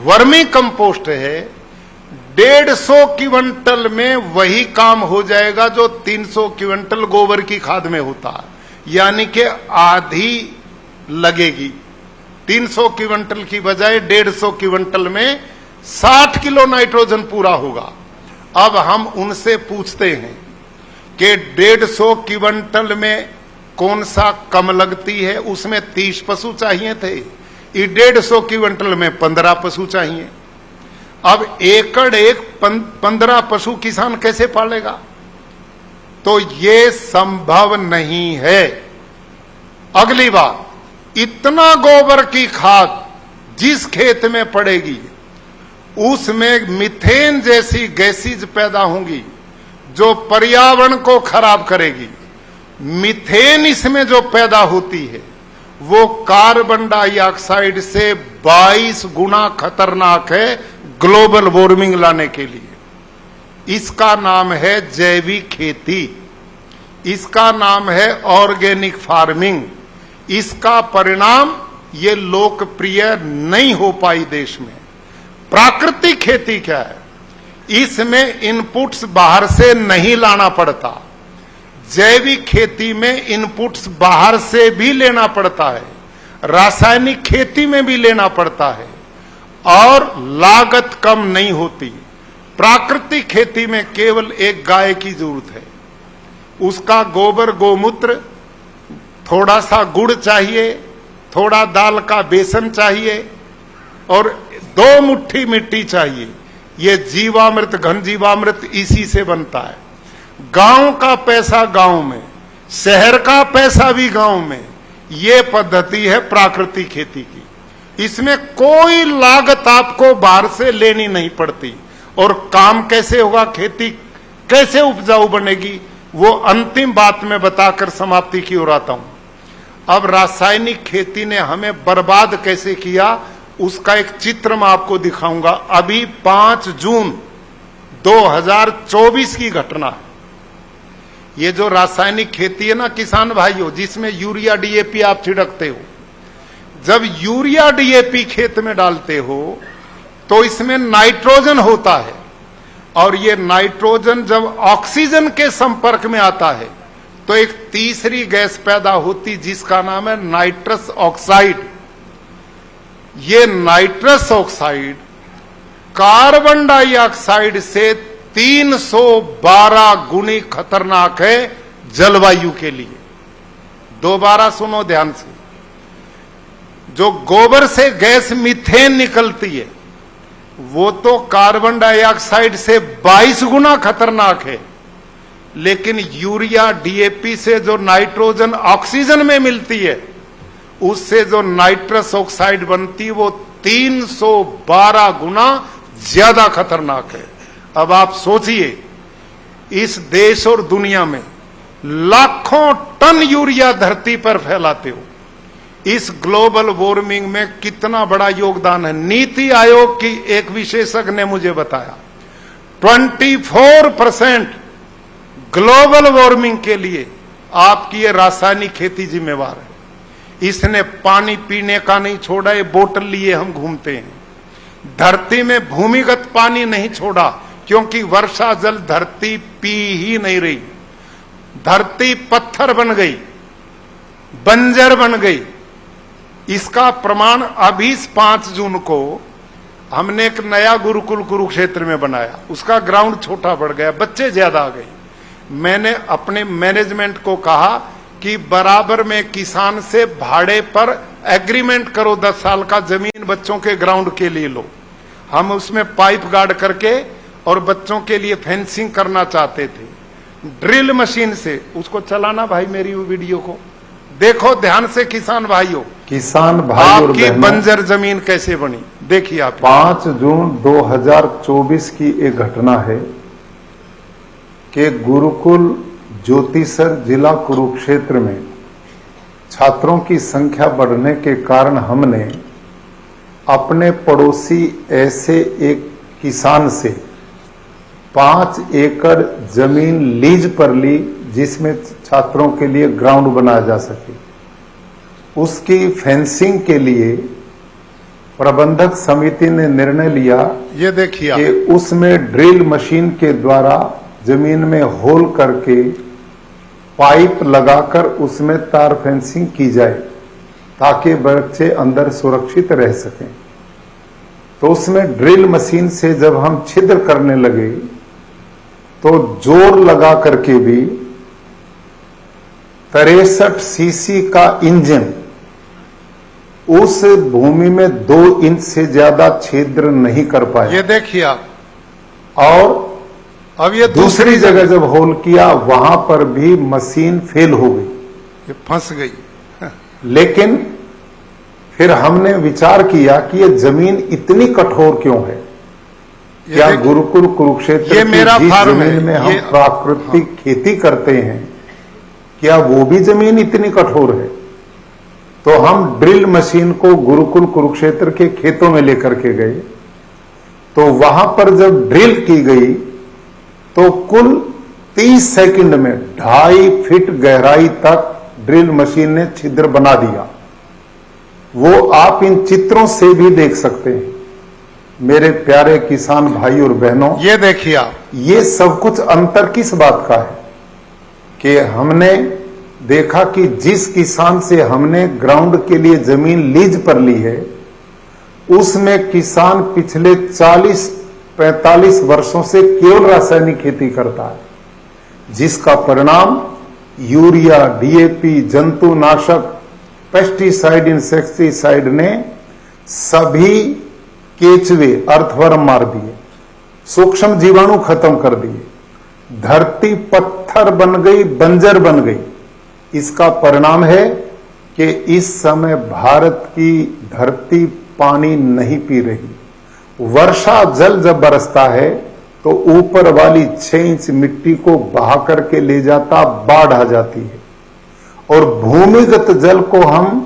वर्मी कंपोस्ट है 150 क्विंटल में वही काम हो जाएगा जो 300 क्विंटल गोबर की खाद में होता है, यानी कि आधी लगेगी। 300 क्विंटल की बजाय 150 क्विंटल में 60 किलो नाइट्रोजन पूरा होगा। अब हम उनसे पूछते हैं कि 150 क्विंटल में कौन सा कम लगती है? उसमें 30 पशु चाहिए थे, ये 150 क्विंटल में 15 पशु चाहिए। अब एकड़ एक 15 पशु किसान कैसे पालेगा? तो ये संभव नहीं है। अगली बात, इतना गोबर की खाद जिस खेत में पड़ेगी उसमें मीथेन जैसी गैसेज पैदा होंगी जो पर्यावरण को खराब करेगी। मीथेन इसमें जो पैदा होती है वो कार्बन डाइऑक्साइड से 22 गुना खतरनाक है ग्लोबल वार्मिंग लाने के लिए। इसका नाम है जैविक खेती, इसका नाम है ऑर्गेनिक फार्मिंग। इसका परिणाम ये लोकप्रिय नहीं हो पाई देश में। प्राकृतिक खेती क्या है? इसमें इनपुट्स बाहर से नहीं लाना पड़ता। जैविक खेती में इनपुट्स बाहर से भी लेना पड़ता है, रासायनिक खेती में भी लेना पड़ता है और लागत कम नहीं होती। प्राकृतिक खेती में केवल एक गाय की जरूरत है, उसका गोबर गोमूत्र, थोड़ा सा गुड़ चाहिए, थोड़ा दाल का बेसन चाहिए और 2 मुट्ठी मिट्टी चाहिए। ये जीवामृत, घन जीवामृत इसी से बनता है। गांव का पैसा गांव में, शहर का पैसा भी गांव में। ये पद्धति है प्राकृतिक खेती की। इसमें कोई लागत आपको बाहर से लेनी नहीं पड़ती। और काम कैसे होगा, खेती कैसे उपजाऊ बनेगी, वो अंतिम बात में बताकर समाप्ति की ओर आता हूं। अब रासायनिक खेती ने हमें बर्बाद कैसे किया उसका एक चित्र मैं आपको दिखाऊंगा। अभी 5 जून 2024 की घटना है। ये जो रासायनिक खेती है ना किसान भाइयों, जिसमें यूरिया डीएपी आप छिड़कते हो, जब यूरिया डीएपी खेत में डालते हो तो इसमें नाइट्रोजन होता है और ये नाइट्रोजन जब ऑक्सीजन के संपर्क में आता है तो एक तीसरी गैस पैदा होती जिसका नाम है नाइट्रस ऑक्साइड। ये नाइट्रस ऑक्साइड कार्बन डाइऑक्साइड से 312 गुनी खतरनाक है जलवायु के लिए। दोबारा सुनो ध्यान से, जो गोबर से गैस मीथेन निकलती है वो तो कार्बन डाइऑक्साइड से 22 गुना खतरनाक है, लेकिन यूरिया डीएपी से जो नाइट्रोजन ऑक्सीजन में मिलती है उससे जो नाइट्रस ऑक्साइड बनती है वो 312 गुना ज्यादा खतरनाक है। अब आप सोचिए, इस देश और दुनिया में लाखों टन यूरिया धरती पर फैलाते हो, इस ग्लोबल वार्मिंग में कितना बड़ा योगदान है। नीति आयोग की एक विशेषज्ञ ने मुझे बताया 24% ग्लोबल वार्मिंग के लिए आपकी ये रासायनिक खेती जिम्मेवार है। इसने पानी पीने का नहीं छोड़ा, ये बोतल लिए हम घूमते हैं। धरती में भूमिगत पानी नहीं छोड़ा क्योंकि वर्षा जल धरती पी ही नहीं रही। धरती पत्थर बन गई, बंजर बन गई। इसका प्रमाण अभी 5 जून को हमने एक नया गुरुकुल कुरुक्षेत्र में बनाया, उसका ग्राउंड छोटा पड़ गया, बच्चे ज्यादा आ गए। मैंने अपने मैनेजमेंट को कहा कि बराबर में किसान से भाड़े पर एग्रीमेंट करो, 10 साल का जमीन बच्चों के ग्राउंड के लिए लो। हम उसमें पाइप गार्ड करके और बच्चों के लिए फेंसिंग करना चाहते थे। ड्रिल मशीन से उसको चलाना भाई, मेरी वीडियो को देखो ध्यान से किसान भाइयों, किसान भाई और आपकी बंजर जमीन कैसे बनी देखिए आप। 5 जून 2024 की एक घटना है कि गुरुकुल ज्योतिसर जिला कुरुक्षेत्र में छात्रों की संख्या बढ़ने के कारण हमने अपने पड़ोसी ऐसे एक किसान से 5 एकड़ जमीन लीज पर ली, जिसमें छात्रों के लिए ग्राउंड बनाया जा सके। उसकी फेंसिंग के लिए प्रबंधक समिति ने निर्णय लिया, ये देखिए कि उसमें ड्रिल मशीन के द्वारा जमीन में होल करके पाइप लगाकर उसमें तार फेंसिंग की जाए, ताकि बच्चे अंदर सुरक्षित रह सकें। तो उसमें ड्रिल मशीन से जब हम छिद्र करने लगे तो जोर लगा करके भी 63 सीसी का इंजन उस भूमि में 2 इंच से ज्यादा छिद्र नहीं कर पाया। ये देखिए आप, और अब ये दूसरी जगह जब होल किया वहां पर भी मशीन फेल हो गई, ये फंस गई। लेकिन फिर हमने विचार किया कि ये जमीन इतनी कठोर क्यों है। क्या गुरुकुल कुरुक्षेत्र ये मेरा की जिस फार्म जमीन में हम प्राकृतिक खेती करते हैं, क्या वो भी जमीन इतनी कठोर है? तो हम ड्रिल मशीन को गुरुकुल कुरुक्षेत्र के खेतों में लेकर के गए। तो वहां पर जब ड्रिल की गई तो कुल 30 सेकंड में 2.5 फीट गहराई तक ड्रिल मशीन ने छिद्र बना दिया। वो आप इन चित्रों से भी देख सकते हैं। मेरे प्यारे किसान भाई और बहनों, ये देखिए आप, ये सब कुछ अंतर किस बात का है कि हमने देखा कि जिस किसान से हमने ग्राउंड के लिए जमीन लीज पर ली है, उसमें किसान पिछले 40-45 वर्षों से केवल रासायनिक खेती करता है, जिसका परिणाम यूरिया, डीएपी, जंतुनाशक, पेस्टिसाइड, इंसेक्टिसाइड ने सभी केचुए, अर्थवर्म मार दिए, सूक्ष्म जीवाणु खत्म कर दिए, धरती पत्थर बन गई, बंजर बन गई। इसका परिणाम है कि इस समय भारत की धरती पानी नहीं पी रही। वर्षा जल जब बरसता है तो ऊपर वाली 6 इंच मिट्टी को बहा करके ले जाता, बाढ़ आ जाती है। और भूमिगत जल को हम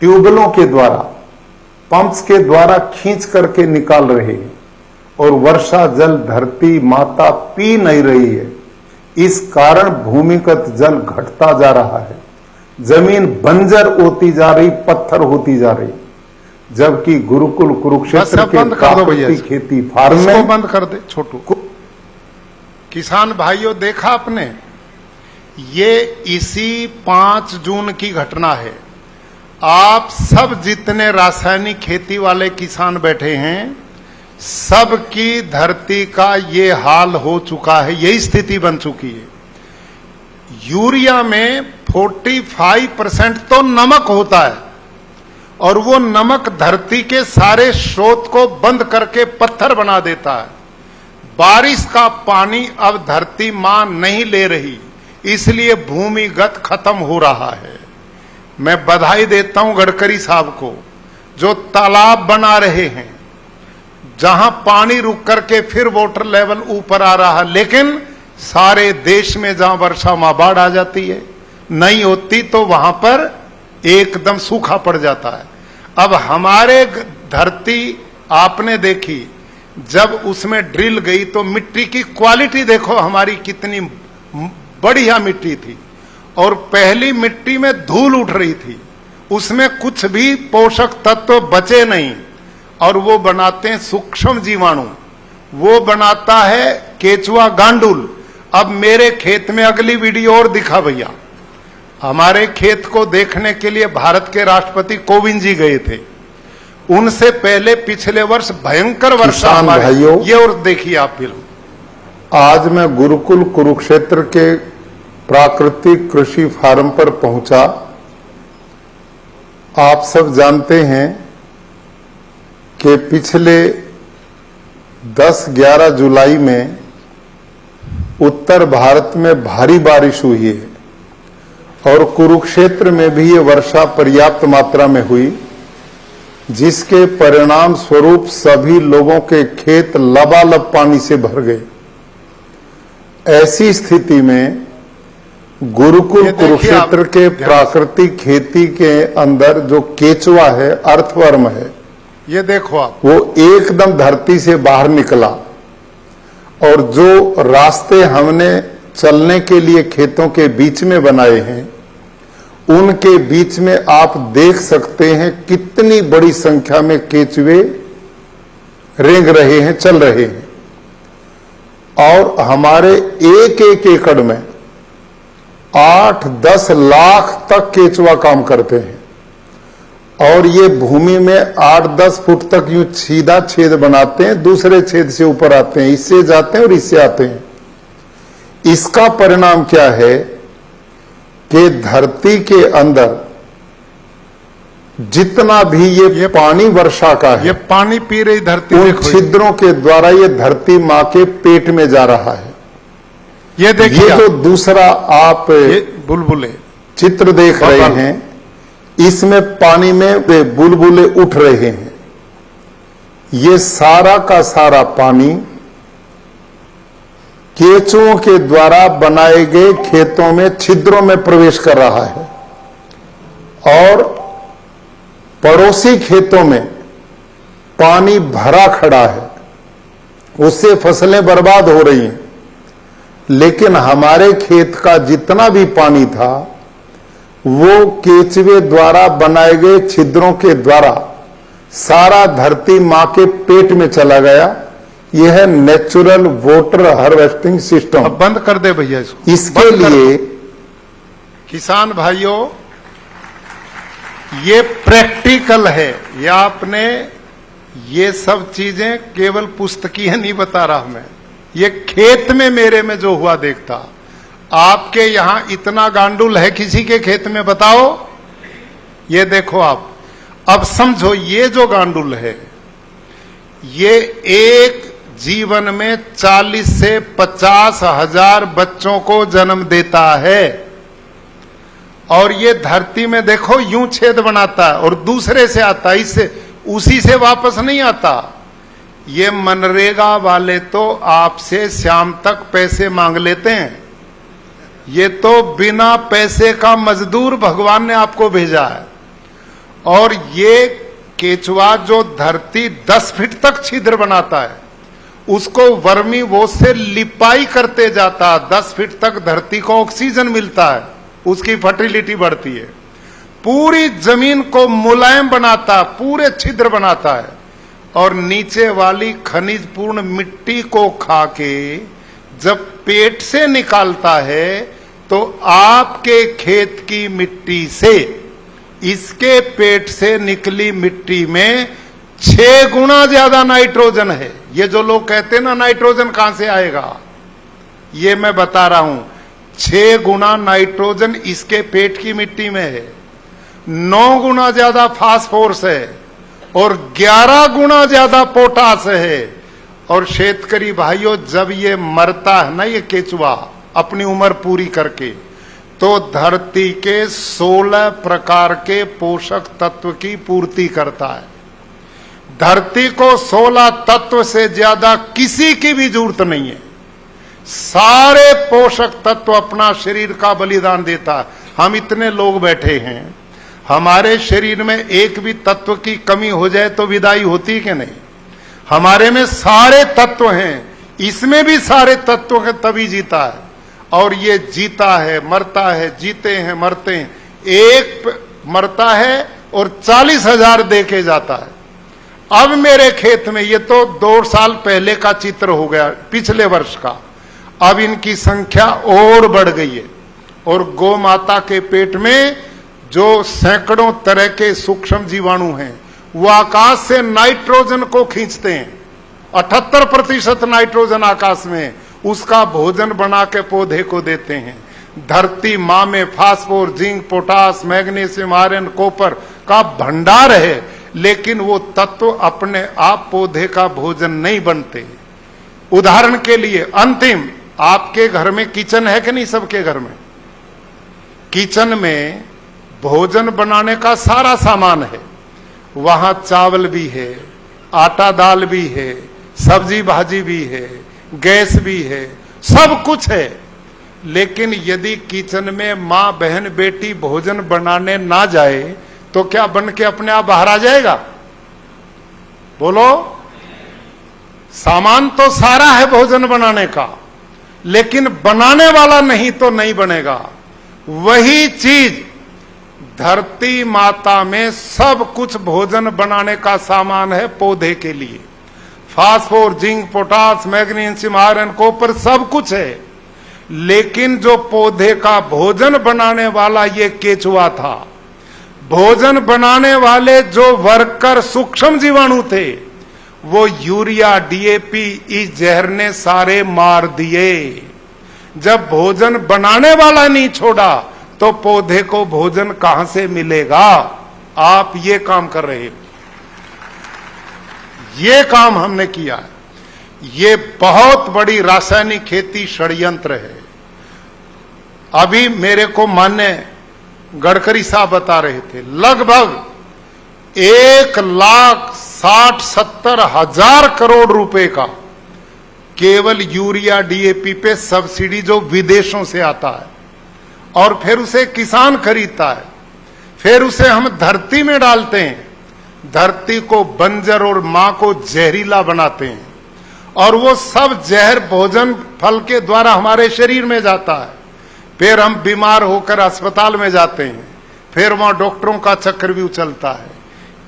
ट्यूबवेलों के द्वारा, पंप्स के द्वारा खींच करके निकाल रहे हैं, और वर्षा जल धरती माता पी नहीं रही है। इस कारण भूमिगत जल घटता जा रहा है, जमीन बंजर होती जा रही, पत्थर होती जा रही। जबकि गुरुकुल कुरुक्षेत्र के प्राकृतिक खेती फार्म में बंद कर दे छोटू। किसान भाइयों, देखा आपने, ये इसी 5 जून की घटना है। आप सब जितने रासायनिक खेती वाले किसान बैठे हैं, सबकी धरती का ये हाल हो चुका है, यही स्थिति बन चुकी है। यूरिया में 45% तो नमक होता है, और वो नमक धरती के सारे स्रोत को बंद करके पत्थर बना देता है। बारिश का पानी अब धरती मां नहीं ले रही, इसलिए भूमिगत खत्म हो रहा है। मैं बधाई देता हूं गडकरी साहब को, जो तालाब बना रहे हैं, जहां पानी रुक करके फिर वाटर लेवल ऊपर आ रहा है। लेकिन सारे देश में जहां वर्षा मां बाढ़ आ जाती है, नहीं होती तो वहां पर एकदम सूखा पड़ जाता है। अब हमारे धरती आपने देखी, जब उसमें ड्रिल गई तो मिट्टी की क्वालिटी देखो हमारी कितनी बढ़िया मिट्टी थी, और पहली मिट्टी में धूल उठ रही थी, उसमें कुछ भी पोषक तत्व बचे नहीं। और वो बनाते हैं सूक्ष्म जीवाणु, वो बनाता है केचुआ गांडुल। अब मेरे खेत में अगली वीडियो और दिखा भैया, हमारे खेत को देखने के लिए भारत के राष्ट्रपति कोविंद जी गए थे। उनसे पहले पिछले वर्ष भयंकर वर्षा किसान हमारे, भाइयों, ये और देखिए आप फिल्म। आज मैं गुरुकुल कुरुक्षेत्र के प्राकृतिक कृषि फार्म पर पहुंचा। आप सब जानते हैं कि पिछले 10-11 जुलाई में उत्तर भारत में भारी बारिश हुई है और कुरुक्षेत्र में भी ये वर्षा पर्याप्त मात्रा में हुई, जिसके परिणाम स्वरूप सभी लोगों के खेत लबालब पानी से भर गए। ऐसी स्थिति में गुरुकुल कुरुक्षेत्र के प्राकृतिक खेती के अंदर जो केचुआ है, अर्थवर्म है, ये देखो आप, वो एकदम धरती से बाहर निकला और जो रास्ते हमने चलने के लिए खेतों के बीच में बनाए हैं, उनके बीच में आप देख सकते हैं कितनी बड़ी संख्या में केचुए रेंग रहे हैं, चल रहे हैं। और हमारे एक एक एकड़ में 8-10 लाख तक केचुआ काम करते हैं और ये भूमि में 8-10 फुट तक यूं सीधा छेद बनाते हैं, दूसरे छेद से ऊपर आते हैं, इससे जाते हैं और इससे आते हैं। इसका परिणाम क्या है कि धरती के अंदर जितना भी ये पानी वर्षा का है, ये पानी पी रही धरती, उन छिद्रों के द्वारा ये धरती मां के पेट में जा रहा है। ये देखिए, ये जो दूसरा आप बुलबुले चित्र देख रहे हैं, इसमें पानी में बुलबुले उठ रहे हैं। ये सारा का सारा पानी केचुओं के द्वारा बनाए गए खेतों में छिद्रों में प्रवेश कर रहा है और पड़ोसी खेतों में पानी भरा खड़ा है, उससे फसलें बर्बाद हो रही हैं। लेकिन हमारे खेत का जितना भी पानी था वो केचुए द्वारा बनाए गए छिद्रों के द्वारा सारा धरती मां के पेट में चला गया। यह है नेचुरल वाटर हार्वेस्टिंग सिस्टम। अब बंद कर दे भैया इसको। इसके लिए किसान भाइयों, ये प्रैक्टिकल है। ये आपने ये सब चीजें केवल पुस्तकीय नहीं बता रहा मैं, ये खेत में मेरे में जो हुआ देखता। आपके यहां इतना गांडुल है किसी के खेत में, बताओ? ये देखो आप, अब समझो, ये जो गांडुल है ये एक जीवन में 40 से 50 हजार बच्चों को जन्म देता है और ये धरती में देखो यूं छेद बनाता है और दूसरे से आता है, इससे उसी से वापस नहीं आता। ये मनरेगा वाले तो आपसे शाम तक पैसे मांग लेते हैं, ये तो बिना पैसे का मजदूर भगवान ने आपको भेजा है। और ये केचुआ जो धरती 10 फीट तक छिद्र बनाता है, उसको वर्मी वोश से लिपाई करते जाता है। 10 फीट तक धरती को ऑक्सीजन मिलता है, उसकी फर्टिलिटी बढ़ती है, पूरी जमीन को मुलायम बनाता, पूरे छिद्र बनाता है और नीचे वाली खनिज पूर्ण मिट्टी को खा के जब पेट से निकालता है तो आपके खेत की मिट्टी से इसके पेट से निकली मिट्टी में 6 गुना ज्यादा नाइट्रोजन है। ये जो लोग कहते हैं ना नाइट्रोजन कहां से आएगा, ये मैं बता रहा हूं। 6 गुना नाइट्रोजन इसके पेट की मिट्टी में है, 9 गुना ज्यादा फास्फोरस है और 11 गुना ज्यादा पोटास है। और शेतकरी भाइयों, जब ये मरता है ना ये केचुआ अपनी उम्र पूरी करके, तो धरती के 16 प्रकार के पोषक तत्व की पूर्ति करता है। धरती को 16 तत्व से ज्यादा किसी की भी जरूरत नहीं है। सारे पोषक तत्व अपना शरीर का बलिदान देता है। हम इतने लोग बैठे हैं, हमारे शरीर में एक भी तत्व की कमी हो जाए तो विदाई होती कि नहीं? हमारे में सारे तत्व हैं, इसमें भी सारे तत्व के तभी जीता है। और ये जीता है, मरता है, जीते हैं, मरते हैं। एक मरता है और 40,000 देके जाता है। अब मेरे खेत में, ये तो 2 साल पहले का चित्र हो गया, पिछले वर्ष का, अब इनकी संख्या और बढ़ गई है। और गौ माता के पेट में जो सैकड़ों तरह के सूक्ष्म जीवाणु हैं, वो आकाश से नाइट्रोजन को खींचते हैं, 78% नाइट्रोजन आकाश में, उसका भोजन बना के पौधे को देते हैं। धरती माँ में phosphor, zinc, potash, magnesium, iron, copper का भंडार है, लेकिन वो तत्व अपने आप पौधे का भोजन नहीं बनते। उदाहरण के लिए अंतिम, आपके घर में किचन है कि नहीं? सबके घर में किचन में भोजन बनाने का सारा सामान है। वहां चावल भी है, आटा दाल भी है, सब्जी भाजी भी है, गैस भी है, सब कुछ है। लेकिन यदि किचन में मां बहन बेटी भोजन बनाने ना जाए तो क्या बन के अपने आप बाहर आ जाएगा? बोलो। सामान तो सारा है भोजन बनाने का, लेकिन बनाने वाला नहीं तो नहीं बनेगा। वही चीज धरती माता में सब कुछ भोजन बनाने का सामान है पौधे के लिए। Phosphor, zinc, potash, magnesium, iron, copper सब कुछ है। लेकिन जो पौधे का भोजन बनाने वाला ये केचुआ था, भोजन बनाने वाले जो वर्कर सूक्ष्म जीवाणु थे, वो यूरिया, डीएपी, इस जहर ने सारे मार दिए। जब भोजन बनाने वाला नहीं छोड़ा तो पौधे को भोजन कहां से मिलेगा? आप ये काम कर रहे हो, ये काम हमने किया है। ये बहुत बड़ी रासायनिक खेती षड्यंत्र है। अभी मेरे को माननीय गडकरी साहब बता रहे थे, लगभग 1,60,70,000 करोड़ रुपए का केवल यूरिया, डीएपी पे सब्सिडी जो विदेशों से आता है, और फिर उसे किसान खरीदता है, फिर उसे हम धरती में डालते हैं, धरती को बंजर और मां को जहरीला बनाते हैं, और वो सब जहर भोजन फल के द्वारा हमारे शरीर में जाता है। फिर हम बीमार होकर अस्पताल में जाते हैं, फिर वहां डॉक्टरों का चक्कर भी उछलता है।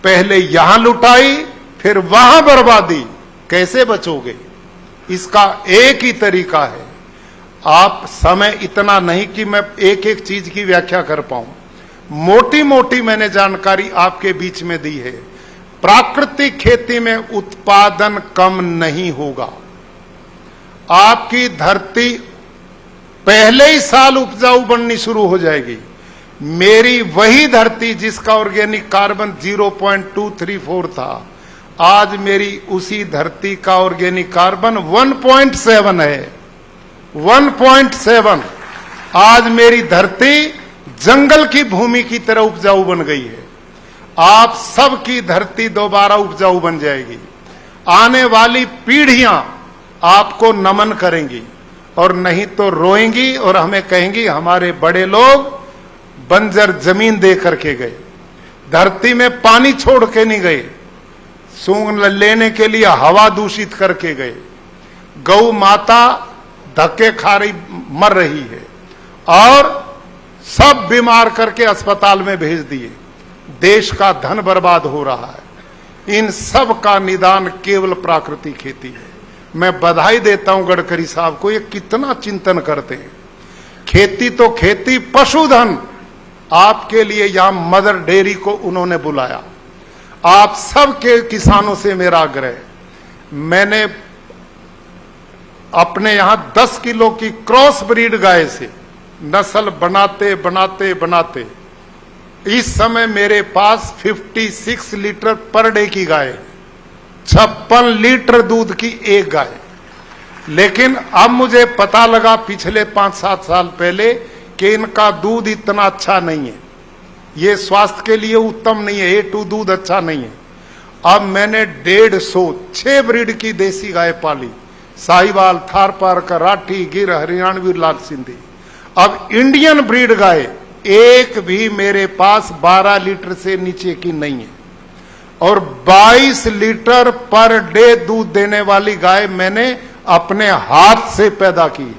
पहले यहां लुटाई, फिर वहां बर्बादी। कैसे बचोगे? इसका एक ही तरीका है। आप, समय इतना नहीं कि मैं एक एक चीज की व्याख्या कर पाऊं, मोटी मोटी मैंने जानकारी आपके बीच में दी है। प्राकृतिक खेती में उत्पादन कम नहीं होगा। आपकी धरती पहले ही साल उपजाऊ बननी शुरू हो जाएगी। मेरी वही धरती जिसका ऑर्गेनिक कार्बन 0.234 था, आज मेरी उसी धरती का ऑर्गेनिक कार्बन 1.7 है। 1.7। आज मेरी धरती जंगल की भूमि की तरह उपजाऊ बन गई है। आप सबकी धरती दोबारा उपजाऊ बन जाएगी। आने वाली पीढ़ियां आपको नमन करेंगी, और नहीं तो रोएंगी और हमें कहेंगी हमारे बड़े लोग बंजर जमीन दे करके गए, धरती में पानी छोड़ के नहीं गए, सूंघ लेने के लिए हवा दूषित करके गए, गौ माता धक्के खा रही मर रही है, और सब बीमार करके अस्पताल में भेज दिए। देश का धन बर्बाद हो रहा है। इन सब का निदान केवल प्राकृतिक खेती है। मैं बधाई देता हूं गडकरी साहब को, ये कितना चिंतन करते हैं। खेती तो खेती, पशुधन आपके लिए यहां मदर डेयरी को उन्होंने बुलाया। आप सबके किसानों से मेरा आग्रह, मैंने अपने यहां 10 किलो की क्रॉस ब्रीड गाय से नस्ल बनाते बनाते बनाते इस समय मेरे पास 56 लीटर पर डे की गाय है, 56 लीटर दूध की एक गाय। लेकिन अब मुझे पता लगा पिछले 5-7 साल पहले कि इनका दूध इतना अच्छा नहीं है, ये स्वास्थ्य के लिए उत्तम नहीं है, A2 दूध अच्छा नहीं है। अब मैंने 150 ब्रीड की देसी गाय पाली, साहिवाल, थारपारकर, राठी, गिर, हरियाणवी, लाल सिंधी। अब इंडियन ब्रीड गाय एक भी मेरे पास 12 लीटर से नीचे की नहीं है, और 22 लीटर पर डे दूध देने वाली गाय मैंने अपने हाथ से पैदा की है।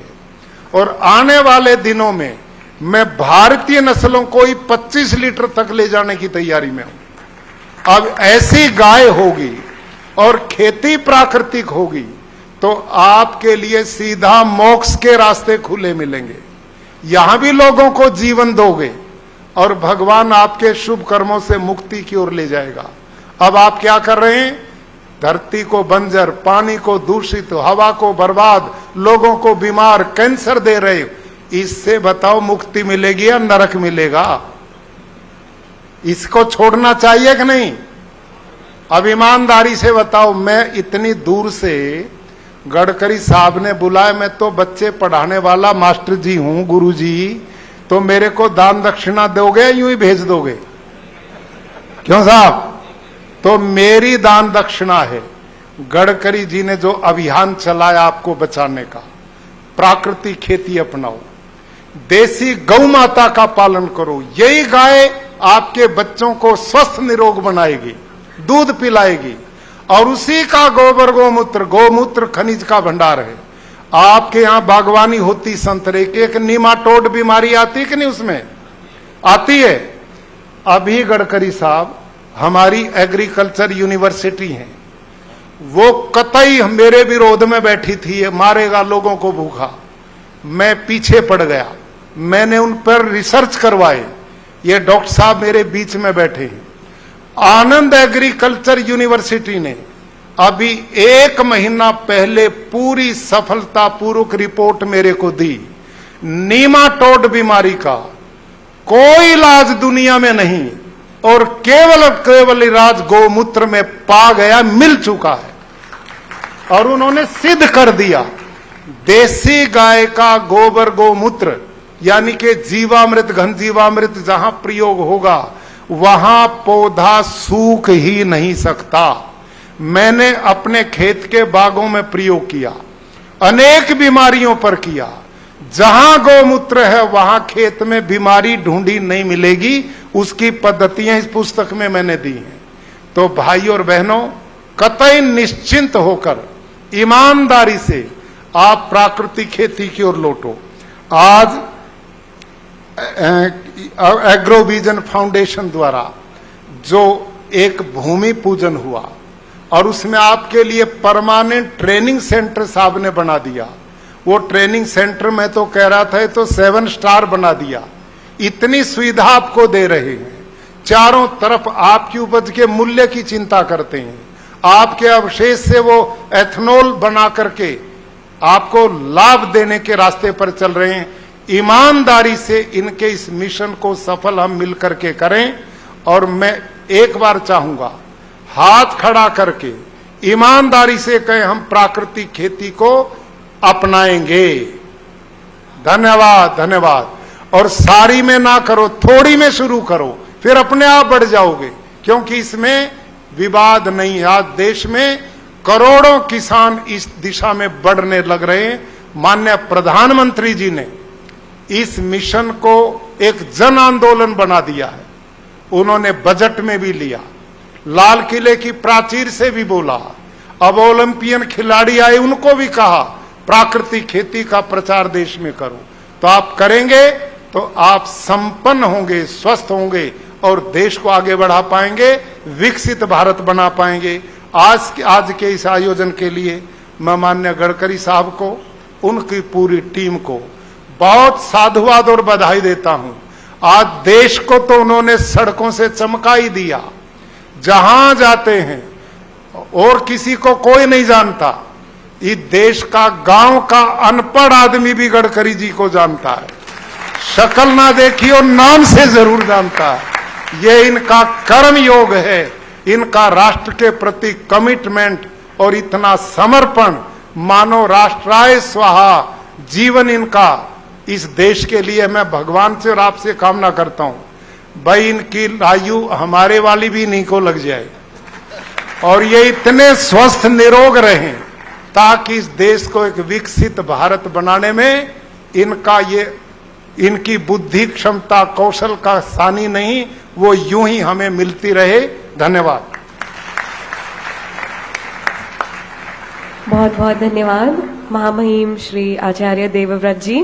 और आने वाले दिनों में मैं भारतीय नस्लों को ही 25 लीटर तक ले जाने की तैयारी में हूं। अब ऐसी गाय होगी और खेती प्राकृतिक होगी तो आपके लिए सीधा मोक्ष के रास्ते खुले मिलेंगे। यहां भी लोगों को जीवन दोगे और भगवान आपके शुभ कर्मों से मुक्ति की ओर ले जाएगा। अब आप क्या कर रहे हैं? धरती को बंजर, पानी को दूषित, हवा को बर्बाद, लोगों को बीमार, कैंसर दे रहे हो। इससे बताओ मुक्ति मिलेगी या नरक मिलेगा? इसको छोड़ना चाहिए कि नहीं? अब ईमानदारी से बताओ, मैं इतनी दूर से गडकरी साहब ने बुलाया, मैं तो बच्चे पढ़ाने वाला मास्टर जी हूं, गुरु जी, तो मेरे को दान दक्षिणा दोगे या यूं ही भेज दोगे? क्यों साहब? तो मेरी दान दक्षिणा है गडकरी जी ने जो अभियान चलाया आपको बचाने का। प्राकृतिक खेती अपनाओ, देसी गौ माता का पालन करो, यही गाय आपके बच्चों को स्वस्थ निरोग बनाएगी, दूध पिलाएगी, और उसी का गोबर गोमूत्र, गोमूत्र खनिज का भंडार है। आपके यहां बागवानी होती संतरे की, एक नीमाटोड बीमारी आती है कि नहीं? उसमें आती है। अभी गडकरी साहब हमारी एग्रीकल्चर यूनिवर्सिटी है, वो कतई मेरे विरोध में बैठी थी, मारेगा लोगों को भूखा। मैं पीछे पड़ गया, मैंने उन पर रिसर्च करवाए। ये डॉक्टर साहब मेरे बीच में बैठे हैं। आनंद एग्रीकल्चर यूनिवर्सिटी ने अभी 1 महीना पहले पूरी सफलतापूर्वक रिपोर्ट मेरे को दी। नीमाटोड बीमारी का कोई इलाज दुनिया में नहीं, और केवल इलाज गोमूत्र में पा गया, मिल चुका है। और उन्होंने सिद्ध कर दिया, देसी गाय का गोबर गोमूत्र यानी कि जीवामृत, घन जीवामृत जहां प्रयोग होगा वहां पौधा सूख ही नहीं सकता। मैंने अपने खेत के बागों में प्रयोग किया, अनेक बीमारियों पर किया। जहां गौमूत्र है वहां खेत में बीमारी ढूंढी नहीं मिलेगी, उसकी पद्धतियां इस पुस्तक में मैंने दी हैं। तो भाई और बहनों, कतई निश्चिंत होकर ईमानदारी से आप प्राकृतिक खेती की ओर लौटो। आज एग्रोविजन फाउंडेशन द्वारा जो एक भूमि पूजन हुआ, और उसमें आपके लिए परमानेंट ट्रेनिंग सेंटर साहब ने बना दिया। वो ट्रेनिंग सेंटर में तो कह रहा था तो 7 स्टार बना दिया। इतनी सुविधा आपको दे रहे हैं, चारों तरफ आपकी उपज के मूल्य की चिंता करते हैं, आपके अवशेष से वो एथनॉल बना करके आपको लाभ देने के रास्ते पर चल रहे हैं। ईमानदारी से इनके इस मिशन को सफल हम मिलकर के करें। और मैं एक बार चाहूंगा, हाथ खड़ा करके ईमानदारी से कहें, हम प्राकृतिक खेती को अपनाएंगे। धन्यवाद, धन्यवाद। और सारी में ना करो, थोड़ी में शुरू करो, फिर अपने आप बढ़ जाओगे, क्योंकि इसमें विवाद नहीं है। आज देश में करोड़ों किसान इस दिशा में बढ़ने लग रहे हैं। माननीय प्रधानमंत्री जी ने इस मिशन को एक जन आंदोलन बना दिया है। उन्होंने बजट में भी लिया, लाल किले की प्राचीर से भी बोला, अब ओलंपियन खिलाड़ी आए उनको भी कहा प्राकृतिक खेती का प्रचार देश में करो। तो आप करेंगे तो आप संपन्न होंगे, स्वस्थ होंगे और देश को आगे बढ़ा पाएंगे, विकसित भारत बना पाएंगे। आज के इस आयोजन के लिए मैं माननीय गडकरी साहब को, उनकी पूरी टीम को बहुत साधुवाद और बधाई देता हूं। आज देश को तो उन्होंने सड़कों से चमका ही दिया, जहां जाते हैं, और किसी को कोई नहीं जानता। इस देश का गांव का अनपढ़ आदमी भी गडकरी जी को जानता है, शक्ल ना देखी और नाम से जरूर जानता है। ये इनका कर्म योग है, इनका राष्ट्र के प्रति कमिटमेंट और इतना समर्पण, मानो राष्ट्राय स्वाहा जीवन इनका। इस देश के लिए मैं भगवान से और आपसे कामना करता हूं, भाई इनकी आयु हमारे वाली भी नहीं को लग जाए, और ये इतने स्वस्थ निरोग रहें, ताकि इस देश को एक विकसित भारत बनाने में इनकी बुद्धि क्षमता कौशल का सानी नहीं, वो यूं ही हमें मिलती रहे। धन्यवाद। बहुत बहुत धन्यवाद महामहिम श्री आचार्य देवव्रत जी।